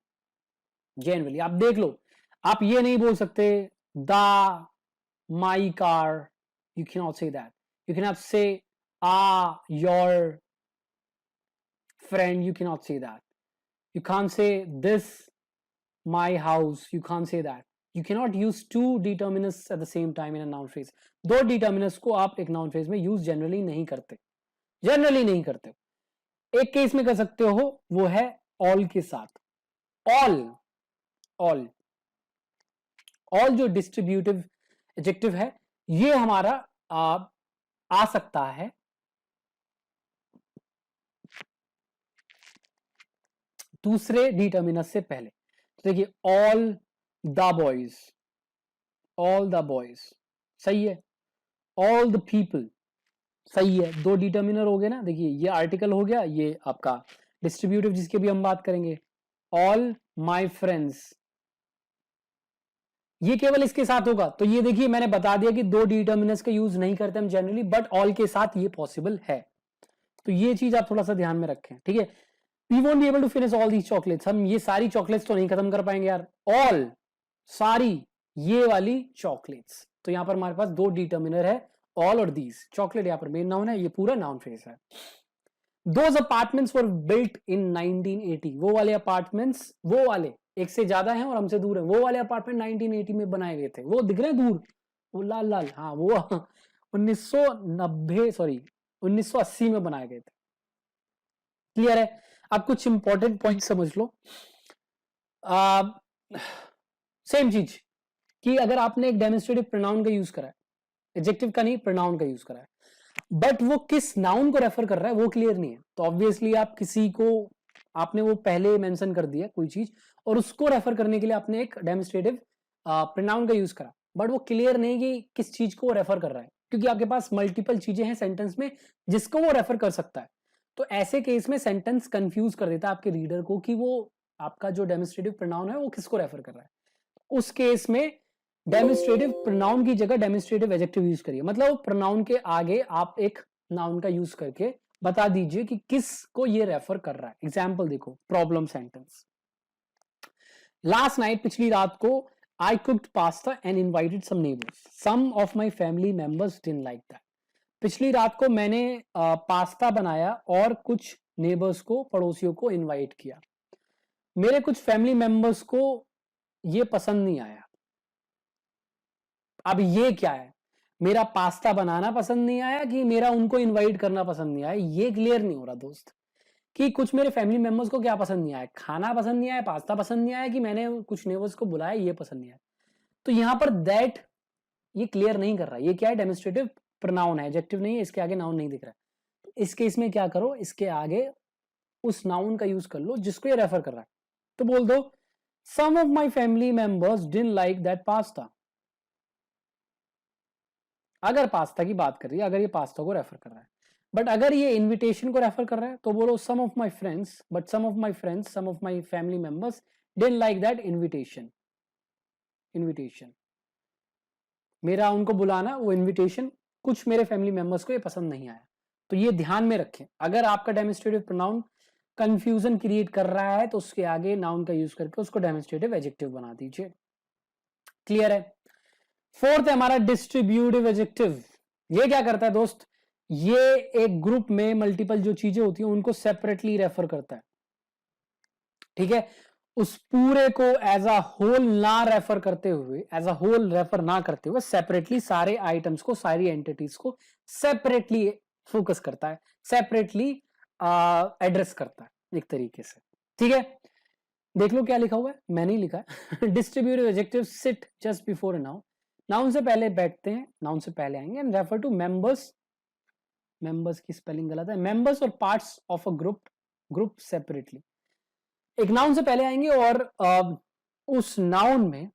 जनरली आप देख लो, आप ये नहीं बोल सकते the my car, you can not say that. You can not say your friend, you cannot say that. You can't say this my house, you can't say that. You can not use two determiners at the same time in a noun phrase. दो determiners को आप एक noun phrase में use generally नहीं करते, generally नहीं करते। एक केस में कर सकते हो, वो है ऑल के साथ। ऑल, ऑल, ऑल जो डिस्ट्रीब्यूटिव एडजेक्टिव है, ये हमारा आ सकता है दूसरे डिटर्मिनस से पहले। तो देखिए all the boys, all the boys सही है, ऑल द पीपल सही है, दो डिटर्मिनर हो गए ना। देखिए ये आर्टिकल हो गया, ये आपका डिस्ट्रीब्यूटिव जिसकी भी हम बात करेंगे। ऑल माय फ्रेंड्स, ये केवल इसके साथ होगा। तो ये देखिए मैंने बता दिया कि दो डिटर्मिनर्स का यूज नहीं करते हम जनरली, बट ऑल के साथ ये पॉसिबल है। तो ये चीज आप थोड़ा सा ध्यान में रखें, ठीक है। We won't be able to finish all these chocolates, हम ये सारी चॉकलेट्स तो नहीं खत्म कर पाएंगे यार। ऑल, सारी, ये वाली चॉकलेट्स। तो यहां पर हमारे पास दो डिटर्मिनर है, ऑल और दीज। चॉकलेट यहां पर मेन नाउन है, ये पूरा नाउन फ्रेज है। Those apartments were built in 1980, वो वाले अपार्टमेंट्स, वो वाले एक से ज्यादा हैं और हमसे दूर है, वो वाले अपार्टमेंट 1980 में बनाए गए थे। वो दिख रहे हैं दूर, वो लाल लाल, हाँ वो 1990 सॉरी 1980 में बनाए गए थे। क्लियर है। अब कुछ इंपॉर्टेंट पॉइंट समझ लो। सेम चीज कि अगर आपने एक डेमोन्स्ट्रेटिव प्रोनाउन का यूज करा है, एडजेक्टिव का नहीं प्रोनाउन का यूज करा है, बट वो किस नाउन को रेफर कर रहा है वो क्लियर नहीं है, तो ऑब्वियसली आप किसी को, आपने वो पहले मेंशन कर दिया कोई चीज और उसको रेफर करने के लिए आपने एक डेमोन्स्ट्रेटिव प्रोनाउन का यूज करा, बट वो क्लियर नहीं कि किस चीज को रेफर कर रहा है, क्योंकि आपके पास मल्टीपल चीजें हैं सेंटेंस में जिसको वो रेफर कर सकता है। तो ऐसे केस में सेंटेंस कंफ्यूज कर देता है आपके रीडर को कि वो आपका जो डेमोन्स्ट्रेटिव प्रोनाउन है वो किसको रेफर कर रहा है। उस केस में डेमोन्स्ट्रेटिव प्रोनाउन की जगह डेमोन्स्ट्रेटिव एडजेक्टिव यूज करिए, मतलब प्रोनाउन के आगे आप एक नाउन का यूज करके बता दीजिए कि किस को ये रेफर कर रहा है। एग्जाम्पल देखो, प्रॉब्लम सेंटेंस। लास्ट नाइट, पिछली रात को, I cooked pasta and invited some neighbours, some of my family members didn't like that. पिछली रात को मैंने पास्ता बनाया और कुछ नेबर्स को, पड़ोसियों को इनवाइट किया, मेरे कुछ फैमिली मेंबर्स को ये पसंद नहीं आया। अब ये क्या है, मेरा पास्ता बनाना पसंद नहीं आया कि मेरा उनको इनवाइट करना पसंद नहीं आया, ये क्लियर नहीं हो रहा दोस्त कि कुछ मेरे फैमिली मेंबर्स को क्या पसंद नहीं आया, खाना पसंद नहीं आया, पास्ता पसंद नहीं आया, कि मैंने कुछ नेबर्स को बुलाया ये पसंद नहीं आया। तो यहां पर दैट ये क्लियर नहीं कर रहा, ये क्या है, डेमोन्स्ट्रेटिव प्रोनाउन है, एडजेक्टिव नहीं है, इसके आगे नाउन नहीं दिख रहा है। इस केस में क्या करो, इसके आगे उस नाउन का यूज कर लो जिसको ये रेफर कर रहा है। तो बोल दो some of my family members didn't like that pasta. अगर पास्ता की बात कर रही है, अगर ये पास्ता को रेफर कर रहा है, बट अगर ये इनविटेशन को रेफर कर रहा है तो बोलो some of my friends, but some of my friends, some of my family members didn't like that invitation. Invitation, मेरा उनको बुलाना, वो इनविटेशन, कुछ मेरे फैमिली मेंबर्स को ये पसंद नहीं आया। तो ये ध्यान में रखें, अगर आपका डेमोन्स्ट्रेटिव प्रोनाउन कंफ्यूजन क्रिएट कर रहा है तो उसके आगे नाउन का यूज करके उसको डेमोन्स्ट्रेटिव एडजेक्टिव बना दीजिए। क्लियर है। फोर्थ है हमारा डिस्ट्रीब्यूटिव एडजेक्टिव। ये क्या करता है दोस्त, ये एक ग्रुप में मल्टीपल जो चीजें होती हैं उनको सेपरेटली रेफर करता है, ठीक है। उस पूरे को एज अ होल ना रेफर करते हुए, एज अ होल रेफर ना करते हुए सेपरेटली सारे आइटम्स को, सारी एंटिटीज को सेपरेटली फोकस करता है, सेपरेटली एड्रेस करता है एक तरीके से, ठीक है। देख लो क्या लिखा हुआ है, मैंने ही लिखा है। Distributive adjective sit just before a noun, noun से पहले बैठते हैं, नाउन से पहले आएंगे, and refer to members, members की स्पेलिंग गलत है, मेंबर्स और parts of a group separately. एक नाउन से पहले आएंगे और उस नाउन में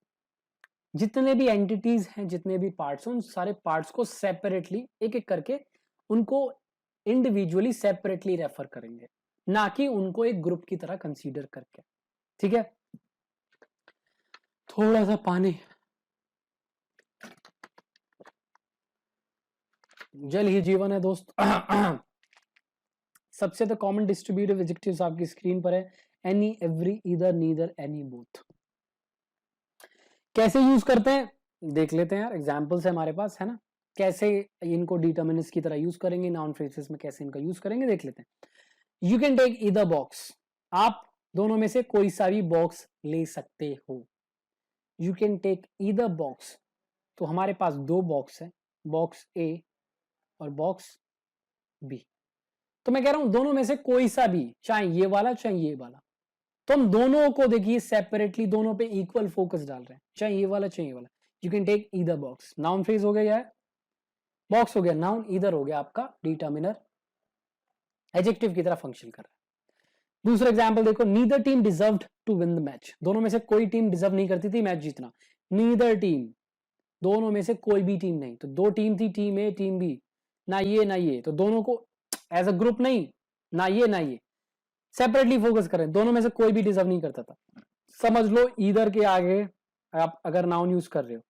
जितने भी एंटिटीज हैं, जितने भी पार्ट्स हैं, उन सारे पार्ट्स को सेपरेटली एक एक करके उनको इंडिविजुअली सेपरेटली रेफर करेंगे, ना कि उनको एक ग्रुप की तरह कंसीडर करके, ठीक है। थोड़ा सा पानी, जल ही जीवन है दोस्त। सबसे तो कॉमन डिस्ट्रीब्यूटिव एडजेक्टिव्स आपकी स्क्रीन पर है, any, every, either, neither, any, both. कैसे यूज करते हैं देख लेते हैं यार, एग्जांपल्स है हमारे पास, है ना, कैसे इनको डिटर्मिनर्स की तरह यूज करेंगे, नाउन फ्रेजेस में कैसे इनका यूज करेंगे देख लेते हैं। You can take either box, आप दोनों में से कोई सा भी बॉक्स ले सकते हो। You can take either box. तो हमारे पास दो बॉक्स है, बॉक्स ए और बॉक्स बी। तो मैं कह रहा हूं दोनों में से कोई सा भी, चाहे ये वाला चाहे ये वाला, तो हम दोनों को देखिए सेपरेटली दोनों पे इक्वल फोकस डाल रहे हैं, चाहे ये वाला चाहे ये वाला। You can take either box. Noun phrase हो गया, बॉक्स हो गया नाउन, ईदर हो गया आपका डिटर्मिनर, एडजेक्टिव की तरह फंक्शन कर रहा है। दूसरा एग्जांपल देखो, neither team deserved to win the match. दोनों में से कोई टीम डिजर्व नहीं करती थी मैच जीतना। नीदर टीम, दोनों में से कोई भी टीम नहीं। तो दो टीम थी, टीम ए टीम बी, ना ये, तो दोनों को एज अ ग्रुप नहीं, ना ये, सेपरेटली फोकस करें, दोनों में से कोई भी डिजर्व नहीं करता था। समझ लो ईदर के आगे आप अगर नाउन यूज कर रहे हो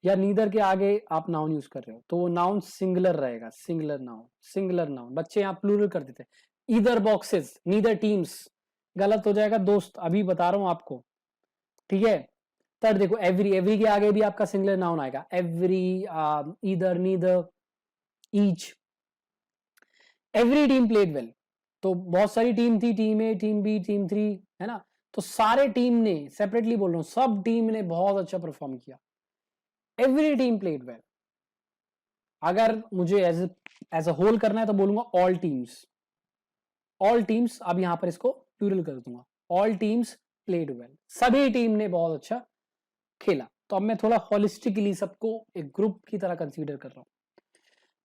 या नीदर के आगे आप नाउन यूज कर रहे हो तो वो नाउन सिंगुलर रहेगा, सिंगुलर नाउन। बच्चे यहाँ प्लूरल कर देते हैं, ईदर बॉक्सेस, नीदर टीम्स, गलत हो जाएगा दोस्त, अभी बता रहा हूं आपको, ठीक है। थर्ड देखो, एवरी के आगे भी आपका सिंगुलर नाउन आएगा, every, either, neither, each. Every team played well, तो बहुत सारी टीम थी, टीम ए टीम बी टीम 3, है ना। तो सारे टीम ने, सेपरेटली बोल रहा हूं, सब टीम ने बहुत अच्छा परफॉर्म किया। Every team played well. अगर मुझे एज अ होल करना है तो बोलूंगा ऑल टीम्स। ऑल टीम्स, अब यहां पर इसको प्लूरल कर दूंगा, ऑल टीम्स प्लेड वेल, सभी टीम ने बहुत अच्छा खेला। तो अब मैं थोड़ा होलिस्टिकली सबको एक ग्रुप की तरह कंसीडर कर रहा हूं।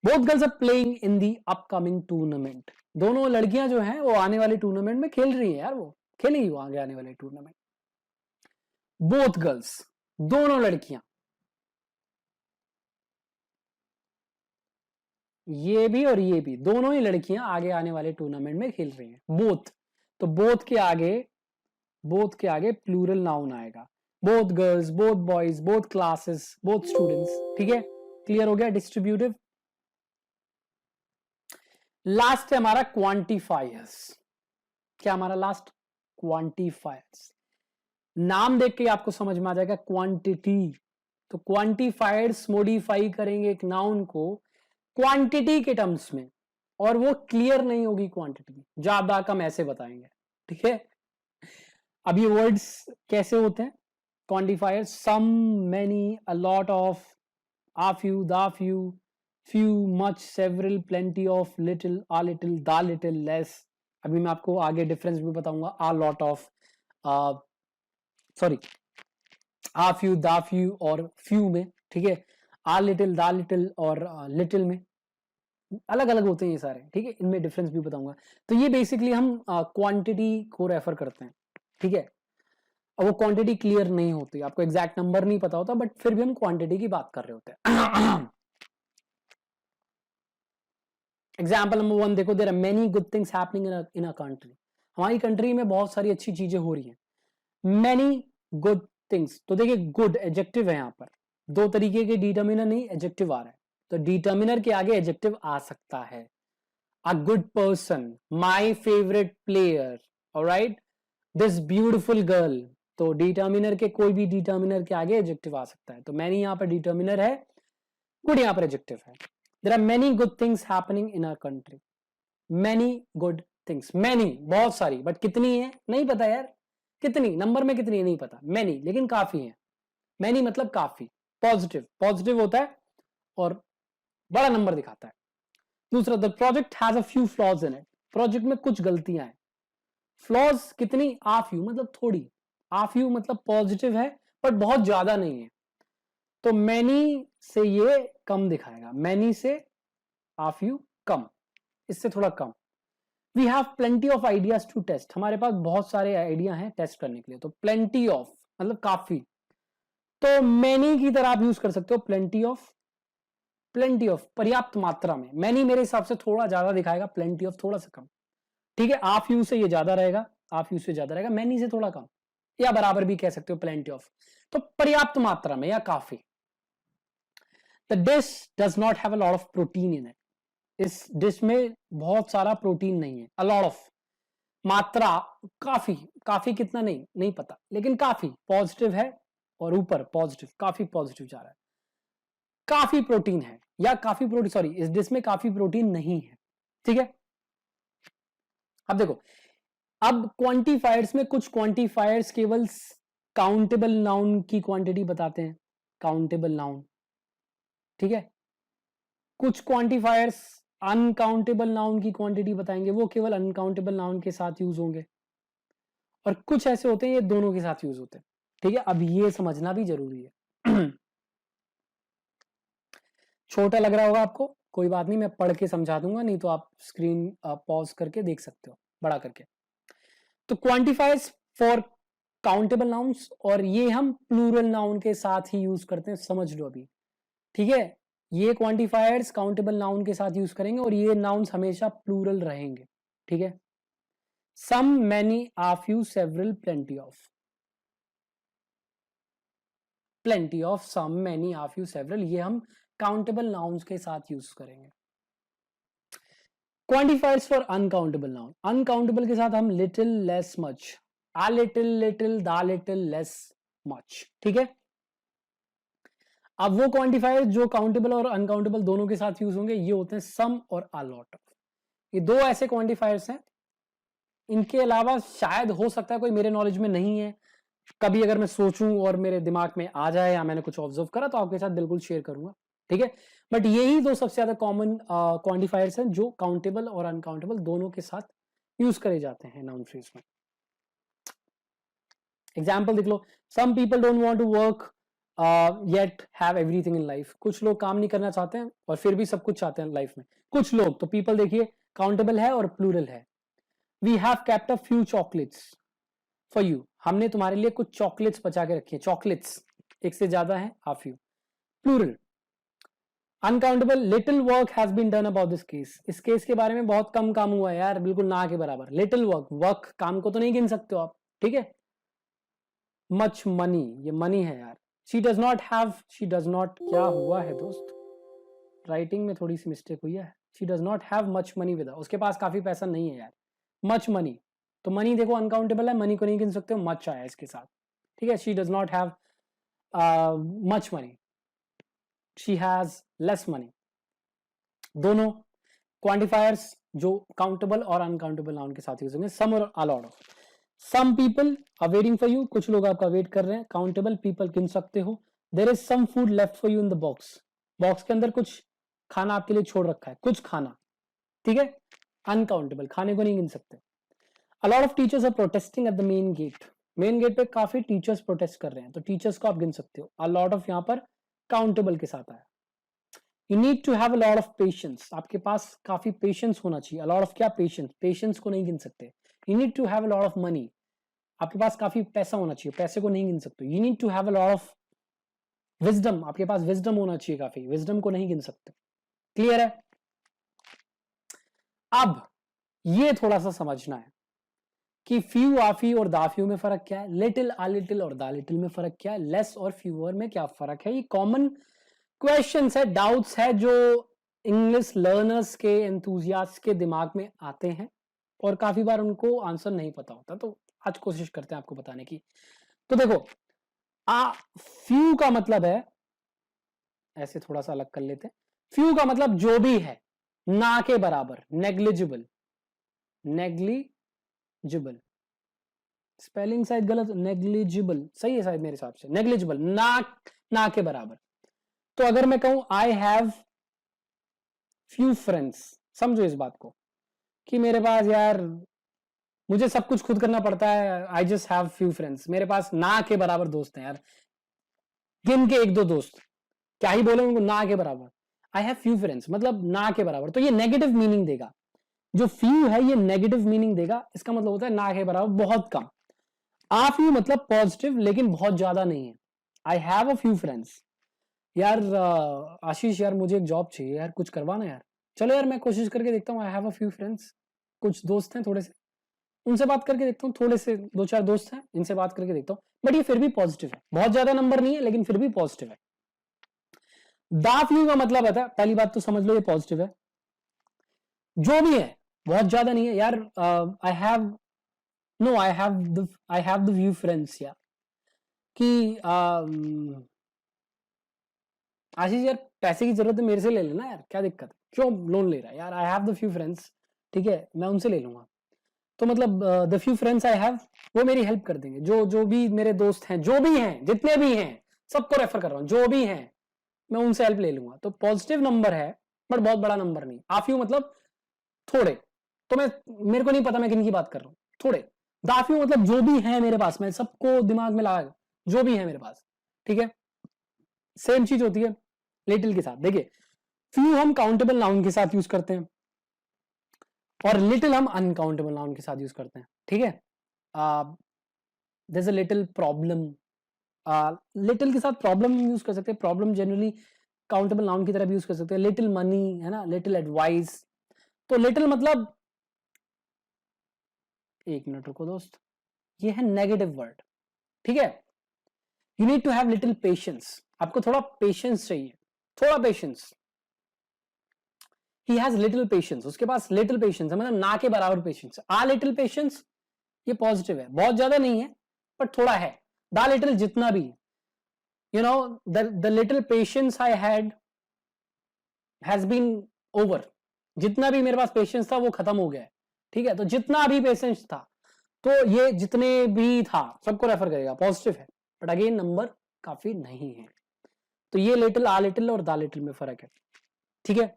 Both girls are playing in the upcoming tournament. दोनों लड़कियां जो हैं वो आने वाले टूर्नामेंट में खेल रही हैं यार, वो खेलेंगी वो आगे आने वाले टूर्नामेंट। बोथ गर्ल्स, दोनों लड़कियां, ये भी और ये भी, दोनों ही लड़कियां आगे आने वाले टूर्नामेंट में खेल रही हैं। बोथ, तो बोथ के आगे प्लूरल नाउन आएगा, both girls, both boys, both classes, both students, ठीक है। क्लियर हो गया डिस्ट्रीब्यूटिव। लास्ट है हमारा क्वांटिफायर्स। क्या हमारा लास्ट? क्वांटिफायर्स। नाम देख के आपको समझ में आ जाएगा क्वांटिटी। तो क्वांटिफायर्स मॉडिफाई करेंगे एक नाउन को क्वांटिटी के टर्म्स में, और वो क्लियर नहीं होगी क्वांटिटी, ज्यादा कम ऐसे बताएंगे, ठीक है। अब ये वर्ड्स कैसे होते हैं quantifiers? Some, many, a lot of, a few, the few, few, much, several, plenty of, little, a little, the little, less। अभी मैं आपको आगे डिफरेंस भी बताऊंगा, a lot of, sorry, a few, the few और few में, ठीक है। a little, the little और little में अलग अलग होते हैं ये सारे, ठीक है, इनमें डिफरेंस भी बताऊंगा। तो ये बेसिकली हम क्वांटिटी को रेफर करते हैं, ठीक है। अब वो क्वांटिटी क्लियर नहीं होती, आपको एग्जैक्ट नंबर नहीं पता होता, बट फिर भी हम क्वांटिटी की बात कर रहे होते हैं। एग्जाम्पल नंबर 1 देखो, there are many good things happening in a country. हमारी कंट्री में बहुत सारी अच्छी चीजें हो रही हैं। मेनी गुड थिंग्स, तो देखिए गुड एडजेक्टिव है, यहाँ पर दो तरीके के डिटर्मिनर नहीं एडजेक्टिव आ रहा है, तो डिटर्मिनर के आगे एडजेक्टिव आ सकता है। A good person, my favourite player, alright, this beautiful girl, तो डिटर्मिनर के कोई भी डिटर्मिनर के आगे एडजेक्टिव आ सकता है। तो मैनी यहाँ पर डिटर्मिनर है, गुड यहाँ पर एडजेक्टिव है। There are many good things happening in our country. Many good things. Many, बहुत सारी, बट कितनी है नहीं पता यार, कितनी नंबर में कितनी है नहीं पता। Many, लेकिन काफी है। Many मतलब काफी, पॉजिटिव, पॉजिटिव होता है और बड़ा नंबर दिखाता है। दूसरा, the project has a few flaws in it. Project में कुछ गलतियां हैं। फ्लॉज कितनी? a few मतलब थोड़ी, a few मतलब पॉजिटिव है बट बहुत ज्यादा नहीं है। तो मैनी से ये कम दिखाएगा, मैनी से आ फ्यू कम, इससे थोड़ा कम। We have plenty of ideas to test, हमारे पास बहुत सारे आइडिया हैं टेस्ट करने के लिए। तो प्लेंटी ऑफ मतलब काफी, तो मैनी की तरह आप यूज कर सकते हो प्लेंटी ऑफ, प्लेंटी ऑफ पर्याप्त मात्रा में। मैनी मेरे हिसाब से थोड़ा ज्यादा दिखाएगा, प्लेंटी ऑफ थोड़ा सा कम, ठीक है। आ फ्यू से ये ज्यादा रहेगा, आ फ्यू से ज्यादा रहेगा, मैनी से थोड़ा कम या बराबर भी कह सकते हो प्लेंटी ऑफ। तो पर्याप्त मात्रा में या काफी। The dish does not have a lot of protein in it. इस डिश में बहुत सारा प्रोटीन नहीं है। A lot of, मात्रा काफी, काफी कितना नहीं पता, लेकिन काफी पॉजिटिव है और ऊपर पॉजिटिव, काफी पॉजिटिव जा रहा है। काफी प्रोटीन है या काफी प्रोटीन, सॉरी, इस डिश में काफी प्रोटीन नहीं है, ठीक है। अब देखो, अब क्वांटिफायर्स में कुछ क्वांटिफायर्स केवल काउंटेबल नाउन की क्वांटिटी बताते हैं, काउंटेबल नाउन, ठीक है। कुछ क्वांटिफायर्स अनकाउंटेबल नाउन की क्वांटिटी बताएंगे, वो केवल अनकाउंटेबल नाउन के साथ यूज होंगे, और कुछ ऐसे होते हैं ये दोनों के साथ यूज होते हैं, ठीक है। अब ये समझना भी जरूरी है। छोटा लग रहा होगा आपको, कोई बात नहीं, मैं पढ़ के समझा दूंगा, नहीं तो आप स्क्रीन पॉज करके देख सकते हो बड़ा करके। तो क्वांटिफायर्स फॉर काउंटेबल नाउन्स, और ये हम प्लूरल नाउन के साथ ही यूज करते हैं, समझ लो अभी, ठीक है। ये क्वांटिफायर्स काउंटेबल नाउन के साथ यूज करेंगे, और ये नाउन्स हमेशा प्लूरल रहेंगे, ठीक है। Some, many, a few, several, plenty of, plenty of, some, many, a few, several, ये हम काउंटेबल नाउन्स के साथ यूज करेंगे। Quantifiers for uncountable noun, uncountable के साथ हम little, less, much, a little, little, the little, less, much, ठीक है। अब वो क्वांटिफायर जो काउंटेबल और अनकाउंटेबल दोनों के साथ यूज होंगे, ये होते हैं सम और अ लॉट ऑफ। ये दो ऐसे क्वांटिफायर्स हैं, इनके अलावा शायद हो सकता है कोई मेरे नॉलेज में नहीं है, कभी अगर मैं सोचूं और मेरे दिमाग में आ जाए या मैंने कुछ ऑब्जर्व करा तो आपके साथ बिल्कुल शेयर करूंगा, ठीक है। बट यही दो सबसे ज्यादा कॉमन क्वांटिफायर्स हैं जो काउंटेबल और अनकाउंटेबल दोनों के साथ यूज करे जाते हैं नाउन फ्रेज में। एग्जाम्पल देख लो, some people don't want to work yet have everything in life, कुछ लोग काम नहीं करना चाहते हैं और फिर भी सब कुछ चाहते हैं लाइफ में, कुछ लोग, तो पीपल देखिए काउंटेबल है और प्लूरल है। We have kept a few chocolates for you, हमने तुम्हारे लिए कुछ चॉकलेट्स बचा के रखी है, चॉकलेट्स एक से ज्यादा है, a few, plural. Uncountable, little work has been done about this case, इस केस के बारे में बहुत कम काम हुआ है यार, बिल्कुल ना के बराबर, लिटिल वर्क, वर्क काम को तो नहीं गिन सकते हो आप, ठीक है। मच मनी, ये मनी है यार। She does not have, she does not, क्या हुआ है दोस्त, राइटिंग में थोड़ी सी मिस्टेक हुई है, she does not have much money with, उसके पास काफी पैसा नहीं है यार। मच मनी, तो मनी देखो अनकाउंटेबल है, मनी को नहीं गिन सकते हो, मच आया इसके साथ, ठीक है। She does not have much money, she has less money. दोनों क्वांटिफायर्स जो काउंटेबल और अनकाउंटेबल नाउन के साथ यूज होंगे, सम और a lot of. Some people are waiting for you, कुछ लोग आपका वेट कर रहे हैं, काउंटेबल, पीपल गिन सकते हो। There is some food left for you in the box, box के अंदर कुछ खाना आपके लिए छोड़ रखा है, कुछ खाना, ठीक है। अनकाउंटेबल, खाने को नहीं गिन सकते। A lot of teachers are protesting at the main gate, main gate पे काफी टीचर्स प्रोटेस्ट कर रहे हैं, तो टीचर्स को आप गिन सकते हो। अ लॉट ऑफ यहाँ पर काउंटेबल के साथ आया। You need to have a lot of patience, आपके पास काफी पेशेंस होना चाहिए। अ लॉट ऑफ क्या, पेशेंस, पेशेंस को नहीं गिन सकते। You need to have a lot of money, आपके पास काफी पैसा होना चाहिए, पैसे को नहीं गिन सकते। You need to have a lot of wisdom, आपके पास विजडम होना चाहिए काफी, विजडम को नहीं गिन सकते। क्लियर है। अब ये थोड़ा सा समझना है कि फ्यू, आफी और दाफ्यू में फर्क क्या है, लिटिल, आ लिटिल और दा लिटिल में फर्क क्या है, लेस और फ्यूअर में क्या फर्क है। ये कॉमन क्वेश्चंस है, डाउट्स है जो इंग्लिश लर्नर्स के, एंथुजियास्ट के दिमाग में आते हैं और काफी बार उनको आंसर नहीं पता होता, तो आज कोशिश करते हैं आपको बताने की। तो देखो, आ फ्यू का मतलब है, ऐसे थोड़ा सा अलग कर लेते हैं, फ्यू का मतलब जो भी है, ना के बराबर, नेग्लिजिबल, नेग्लिजिबल, स्पेलिंग शायद गलत, नेग्लिजिबल सही है शायद मेरे हिसाब से, नेग्लिजिबल, ना के बराबर। तो अगर मैं कहूं आई हैव फ्यू फ्रेंड्स, समझो इस बात को कि मेरे पास यार, मुझे सब कुछ खुद करना पड़ता है, I just have few friends, मेरे पास ना के बराबर दोस्त हैं यार, गिन के एक दो दोस्त, क्या ही बोले उनको, ना के बराबर। आई हैव फ्यू फ्रेंड्स मतलब ना के बराबर, तो ये नेगेटिव मीनिंग देगा, जो फ्यू है ये नेगेटिव मीनिंग देगा, इसका मतलब होता है ना के बराबर, बहुत कम। आ फ्यू मतलब पॉजिटिव लेकिन बहुत ज्यादा नहीं है। आई हैव अ फ्यू फ्रेंड्स, यार आशीष यार मुझे एक जॉब चाहिए यार, कुछ करवाना यार, चलो यार मैं कोशिश करके देखता हूँ, आई हैव अ फ्यू फ्रेंड्स, कुछ दोस्त हैं थोड़े से, उनसे बात करके देखता हूँ, थोड़े से दो चार दोस्त हैं इनसे बात करके देखता हूँ, बट ये फिर भी पॉजिटिव है, बहुत ज्यादा नंबर नहीं है लेकिन फिर भी पॉजिटिव है। दा फ्यू का मतलब है, पहली बात तो समझ लो ये पॉजिटिव है, जो भी है बहुत ज्यादा नहीं है यार, I have, no I have the few friends, यार कि आशीष यार पैसे की जरूरत है, मेरे से ले लेना यार, क्या दिक्कत है, क्यों लोन ले रहा है यार, I have the few friends, ठीक है मैं उनसे ले लूंगा। तो मतलब the few friends I have, वो मेरी हेल्प कर देंगे। जो भी मेरे दोस्त हैं, जो भी हैं, जितने भी हैं, सबको रेफर कर रहा हूं, जो भी हैं मैं उनसे हेल्प ले लूंगा। तो पॉजिटिव नंबर है बट बहुत बड़ा नंबर नहीं। आफ्यू मतलब थोड़े, तो मेरे को नहीं पता मैं किन की बात कर रहा हूं, थोड़े। दाफ्यू मतलब जो भी है मेरे पास, मैं सबको दिमाग में लगा, जो भी है मेरे पास, ठीक है। सेम चीज होती है लिटिल के साथ। देखिए, फ्यू हम काउंटेबल नाउन के साथ यूज करते हैं और लिटिल हम अनकाउंटेबल नाउन के साथ यूज करते हैं, ठीक है। There is a little problem, little के साथ प्रॉब्लम यूज कर सकते हैं। प्रॉब्लम जनरली काउंटेबल नाउन की तरह भी यूज कर सकते हैं। लिटिल मनी है ना, लिटिल एडवाइस। तो लिटिल मतलब, एक मिनट रुको दोस्त, ये है नेगेटिव वर्ड, ठीक है। You need to have little patience, आपको थोड़ा पेशेंस चाहिए, थोड़ा patience. He has little patience, उसके पास लिटिल पेशेंस है, मतलब ना के बराबर पेशेंस। आ लिटिल पेशेंस, ये पॉजिटिव है, बहुत ज्यादा नहीं है बट थोड़ा है। द लिटिल जितना भी, you know, the little patience I had has been over, जितना भी मेरे पास पेशेंस था वो खत्म हो गया है, ठीक है। तो जितना भी पेशेंस था, तो ये जितने भी था सबको रेफर करेगा, पॉजिटिव है बट अगेन नंबर काफी नहीं है। तो ये लिटिल, आ लिटिल और द लिटिल में फर्क है, ठीक है।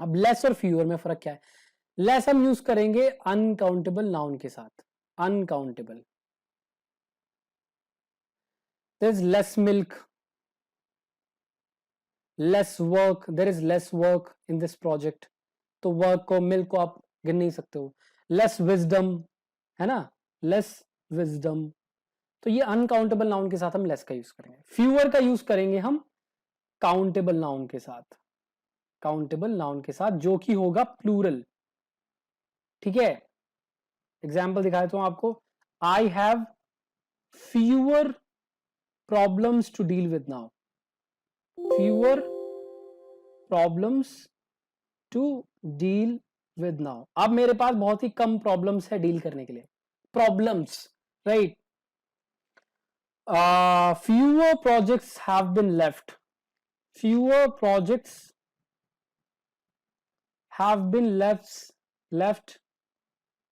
अब लेस और फ्यूअर में फर्क क्या है? लेस हम यूज करेंगे अनकाउंटेबल नाउन के साथ, uncountable. There is less milk, less work, there is less work in this project. तो वर्क को, मिल्क को आप गिन नहीं सकते हो। लेस विजडम, है ना, लेस विजडम। तो ये अनकाउंटेबल नाउन के साथ हम लेस का यूज करेंगे। फ्यूअर का यूज करेंगे हम काउंटेबल नाउन के साथ, काउंटेबल नाउन के साथ, जो कि होगा प्लूरल, ठीक है। एग्जाम्पल दिखाया तो आपको, I have fewer problems to deal with now, fewer problems to deal with now. अब मेरे पास बहुत ही कम प्रॉब्लम्स है डील करने के लिए, problems, right. fewer projects have been left, fewer projects have been left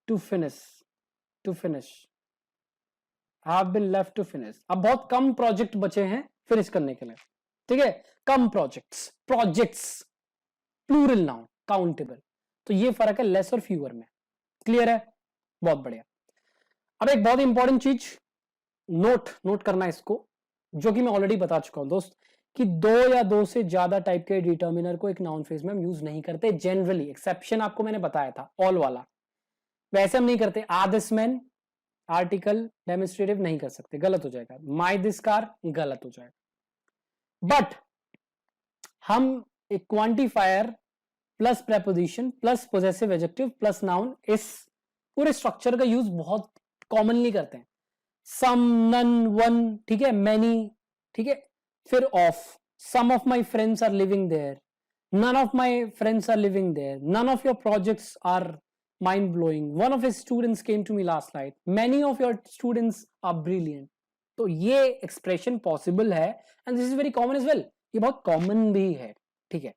to finish, to finish, have been left to finish। अब बहुत कम project बचे हैं फिनिश करने के लिए, ठीक है। कम projects, projects plural noun, countable. तो ये फर्क है लेस और फ्यूअर में, क्लियर है, बहुत बढ़िया। अब एक बहुत इंपॉर्टेंट चीज नोट करना इसको, जो कि मैं ऑलरेडी बता चुका हूं दोस्त, कि दो या दो से ज्यादा टाइप के डिटर्मिनर को एक नाउन फ्रेज में हम यूज नहीं करते जनरली। एक्सेप्शन आपको मैंने बताया था, ऑल वाला, वैसे हम नहीं करते। आ दिस मैन, आर्टिकल डेमोन्स्ट्रेटिव नहीं कर सकते, गलत हो जाएगा। माई दिस कार, गलत हो जाएगा। बट हम एक quantifier plus preposition plus possessive adjective plus noun, इस पूरे स्ट्रक्चर का यूज बहुत कॉमनली करते हैं। सम, नन, वन, ठीक है, मैनी, ठीक है, फिर of. Some of my friends are living there, none of my friends are living there, none of your projects are mind blowing, one of his students came to me last night, many of your students are brilliant। तो ये expression possible है and this is very common as well, ये बहुत common भी है, ठीक है।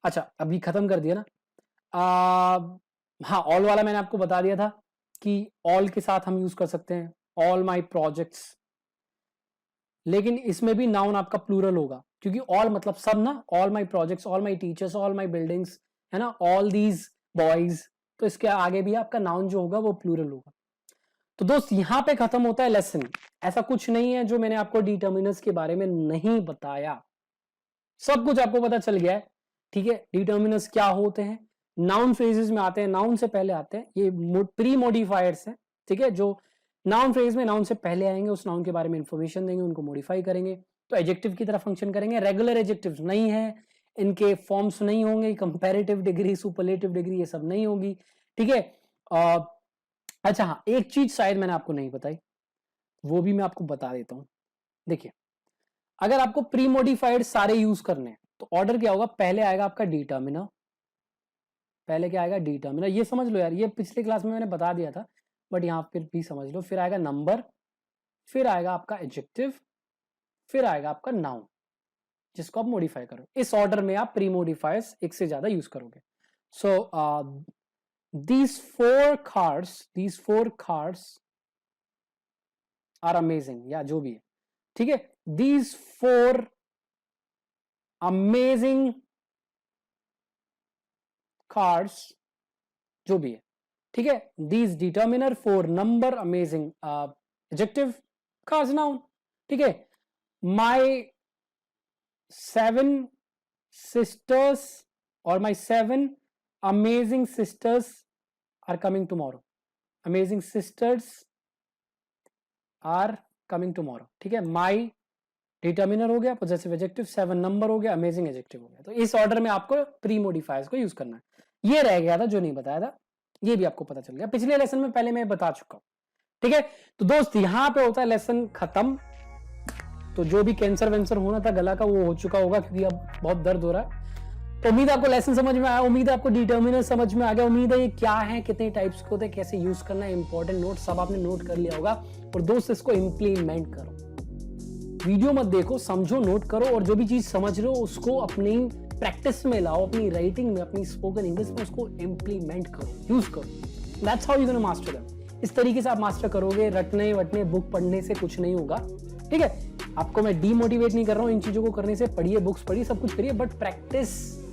अच्छा, अभी खत्म कर दिया ना। हाँ, ऑल वाला मैंने आपको बता दिया था कि ऑल के साथ हम यूज कर सकते हैं, ऑल माई प्रोजेक्ट्स। लेकिन इसमें भी नाउन आपका प्लूरल होगा, क्योंकि ऑल मतलब सब ना, all my projects, all my teachers, all my buildings, है ना, ऑल दीज बॉयज। तो इसके आगे भी आपका नाउन जो होगा वो प्लूरल होगा। तो दोस्त यहां पे खत्म होता है लेसन। ऐसा कुछ नहीं है जो मैंने आपको डिटर्मिनर्स के बारे में नहीं बताया, सब कुछ आपको पता चल गया है, ठीक है। डिटर्मिनर्स क्या होते हैं, नाउन फ्रेजेस में आते हैं, नाउन से पहले आते हैं, ये प्री मॉडिफायर्स हैं, ठीक है, जो नाउन फ्रेज में नाउन से पहले आएंगे, उस नाउन के बारे में इंफॉर्मेशन देंगे, उनको मॉडिफाई करेंगे, तो एडजेक्टिव की तरह फंक्शन करेंगे। रेगुलर एडजेक्टिव्स नहीं है, इनके फॉर्म्स नहीं होंगे, कंपैरेटिव डिग्री, सुपरलेटिव डिग्री, ये सब नहीं होगी, ठीक है। अच्छा हाँ, एक चीज शायद मैंने आपको नहीं बताई, वो भी मैं आपको बता देता हूं। देखिए, अगर आपको प्री मॉडिफाइड सारे यूज करने हैं तो ऑर्डर क्या होगा, पहले आएगा आपका डिटर्मिनर, पहले क्या आएगा, डिटर्मिनर, ये समझ लो यार, ये पिछले क्लास में मैंने बता दिया था बट यहां फिर भी समझ लो। फिर आएगा नंबर, फिर आएगा आपका एडजेक्टिव, फिर आएगा आपका नाउन, जिसको आप मॉडिफाई करो। इस ऑर्डर में आप प्री मॉडिफायर्स एक से ज्यादा यूज करोगे। सो these four cards are amazing, या जो भी है, ठीक है, these four amazing cards, जो भी है, ठीक है, these determiner, four number, amazing adjective, cards noun, ठीक है, my 7 sisters or my 7 amazing sisters are coming tomorrow. Amazing sisters are coming tomorrow, ठीक है, my डिटर्मिनर हो गया, पोजेसिव एडजेक्टिव, 7 नंबर हो गया, अमेजिंग एडजेक्टिव हो गया। तो इस ऑर्डर में आपको प्री मॉडिफायर्स को यूज करना है। ये रह गया था जो नहीं बताया था, ये भी आपको पता चल गया, पिछले लेसन में पहले मैं बता चुका हूं, ठीक है। तो दोस्त यहां पे होता है लेसन खत्म। तो जो भी कैंसर वेंसर होना था गला का वो हो चुका होगा, क्योंकि अब बहुत दर्द हो रहा है। तो उम्मीद है आपको लेसन समझ में आया, उम्मीद है आपको डिटर्मिनर समझ में आ गया, उम्मीद है ये क्या है, कितने टाइप्स के होते हैं, कैसे यूज करना है, इंपॉर्टेंट नोट सब आपने नोट कर लिया होगा। और दोस्त इसको इंप्लीमेंट करो, वीडियो मत देखो, समझो, नोट करो, और जो भी चीज समझ रहे हो उसको अपनी प्रैक्टिस में लाओ, अपनी राइटिंग में, अपनी स्पोकन इंग्लिश में उसको इंप्लीमेंट करो, यूज करो। That's how you gonna master them. इस तरीके से आप मास्टर करोगे। रटने वटने बुक पढ़ने से कुछ नहीं होगा, ठीक है। आपको मैं डीमोटिवेट नहीं कर रहा हूँ इन चीजों को करने से, पढ़िए, बुक्स पढ़िए, सब कुछ करिए, but practice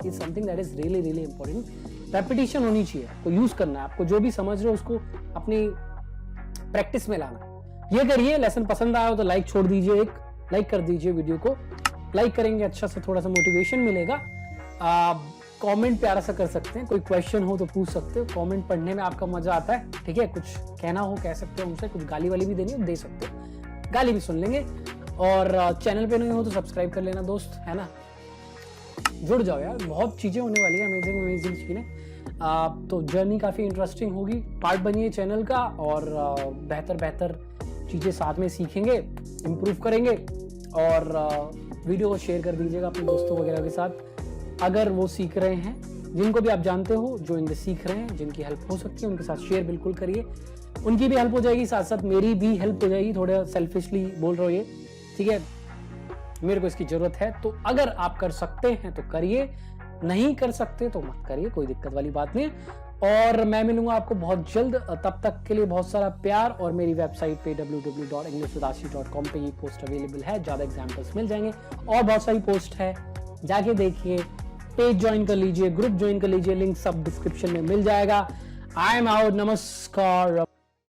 is something that is really really important. Repetition होनी चाहिए, आपको यूज करना है, आपको जो भी समझ रहे हो उसको अपनी प्रैक्टिस में लाना। ये करिए। लेसन पसंद आया हो तो लाइक छोड़ दीजिए, एक लाइक कर दीजिए, वीडियो को लाइक करेंगे अच्छा सा थोड़ा सा मोटिवेशन मिलेगा। कमेंट प्यारा सा कर सकते हैं, कोई क्वेश्चन हो तो पूछ सकते हो, कमेंट पढ़ने में आपका मजा आता है, ठीक है। कुछ कहना हो कह सकते हो उनसे, कुछ गाली वाली भी देनी हो दे सकते हो, गाली भी सुन लेंगे। और चैनल पे नहीं हो तो सब्सक्राइब कर लेना दोस्त, है ना, जुड़ जाओ यार, बहुत चीजें होने वाली है, अमेजिंग अमेजिंग चीजें। तो जर्नी काफी इंटरेस्टिंग होगी, पार्ट बनिए चैनल का, और बेहतर बेहतर चीजें साथ में सीखेंगे, इम्प्रूव करेंगे। और वीडियो को शेयर कर दीजिएगा अपने दोस्तों वगैरह के साथ, अगर वो सीख रहे हैं, जिनको भी आप जानते हो जो इंग्लिश सीख रहे हैं, जिनकी हेल्प हो सकती है उनके साथ शेयर बिल्कुल करिए, उनकी भी हेल्प हो जाएगी, साथ साथ मेरी भी हेल्प हो जाएगी। थोड़ा सेल्फिशली बोल रहा हूँ ये, ठीक है, मेरे को इसकी जरूरत है। तो अगर आप कर सकते हैं तो करिए, नहीं कर सकते तो मत करिए, कोई दिक्कत वाली बात नहीं। और मैं मिलूंगा आपको बहुत जल्द, तब तक के लिए बहुत सारा प्यार। और मेरी वेबसाइट पे www.englishwithashi.com पे ये पोस्ट अवेलेबल है, ज्यादा एग्जाम्पल्स मिल जाएंगे, और बहुत सारी पोस्ट है, जाके देखिए, पेज ज्वाइन कर लीजिए, ग्रुप ज्वाइन कर लीजिए, लिंक सब डिस्क्रिप्शन में मिल जाएगा। आई एम आउट, नमस्कार।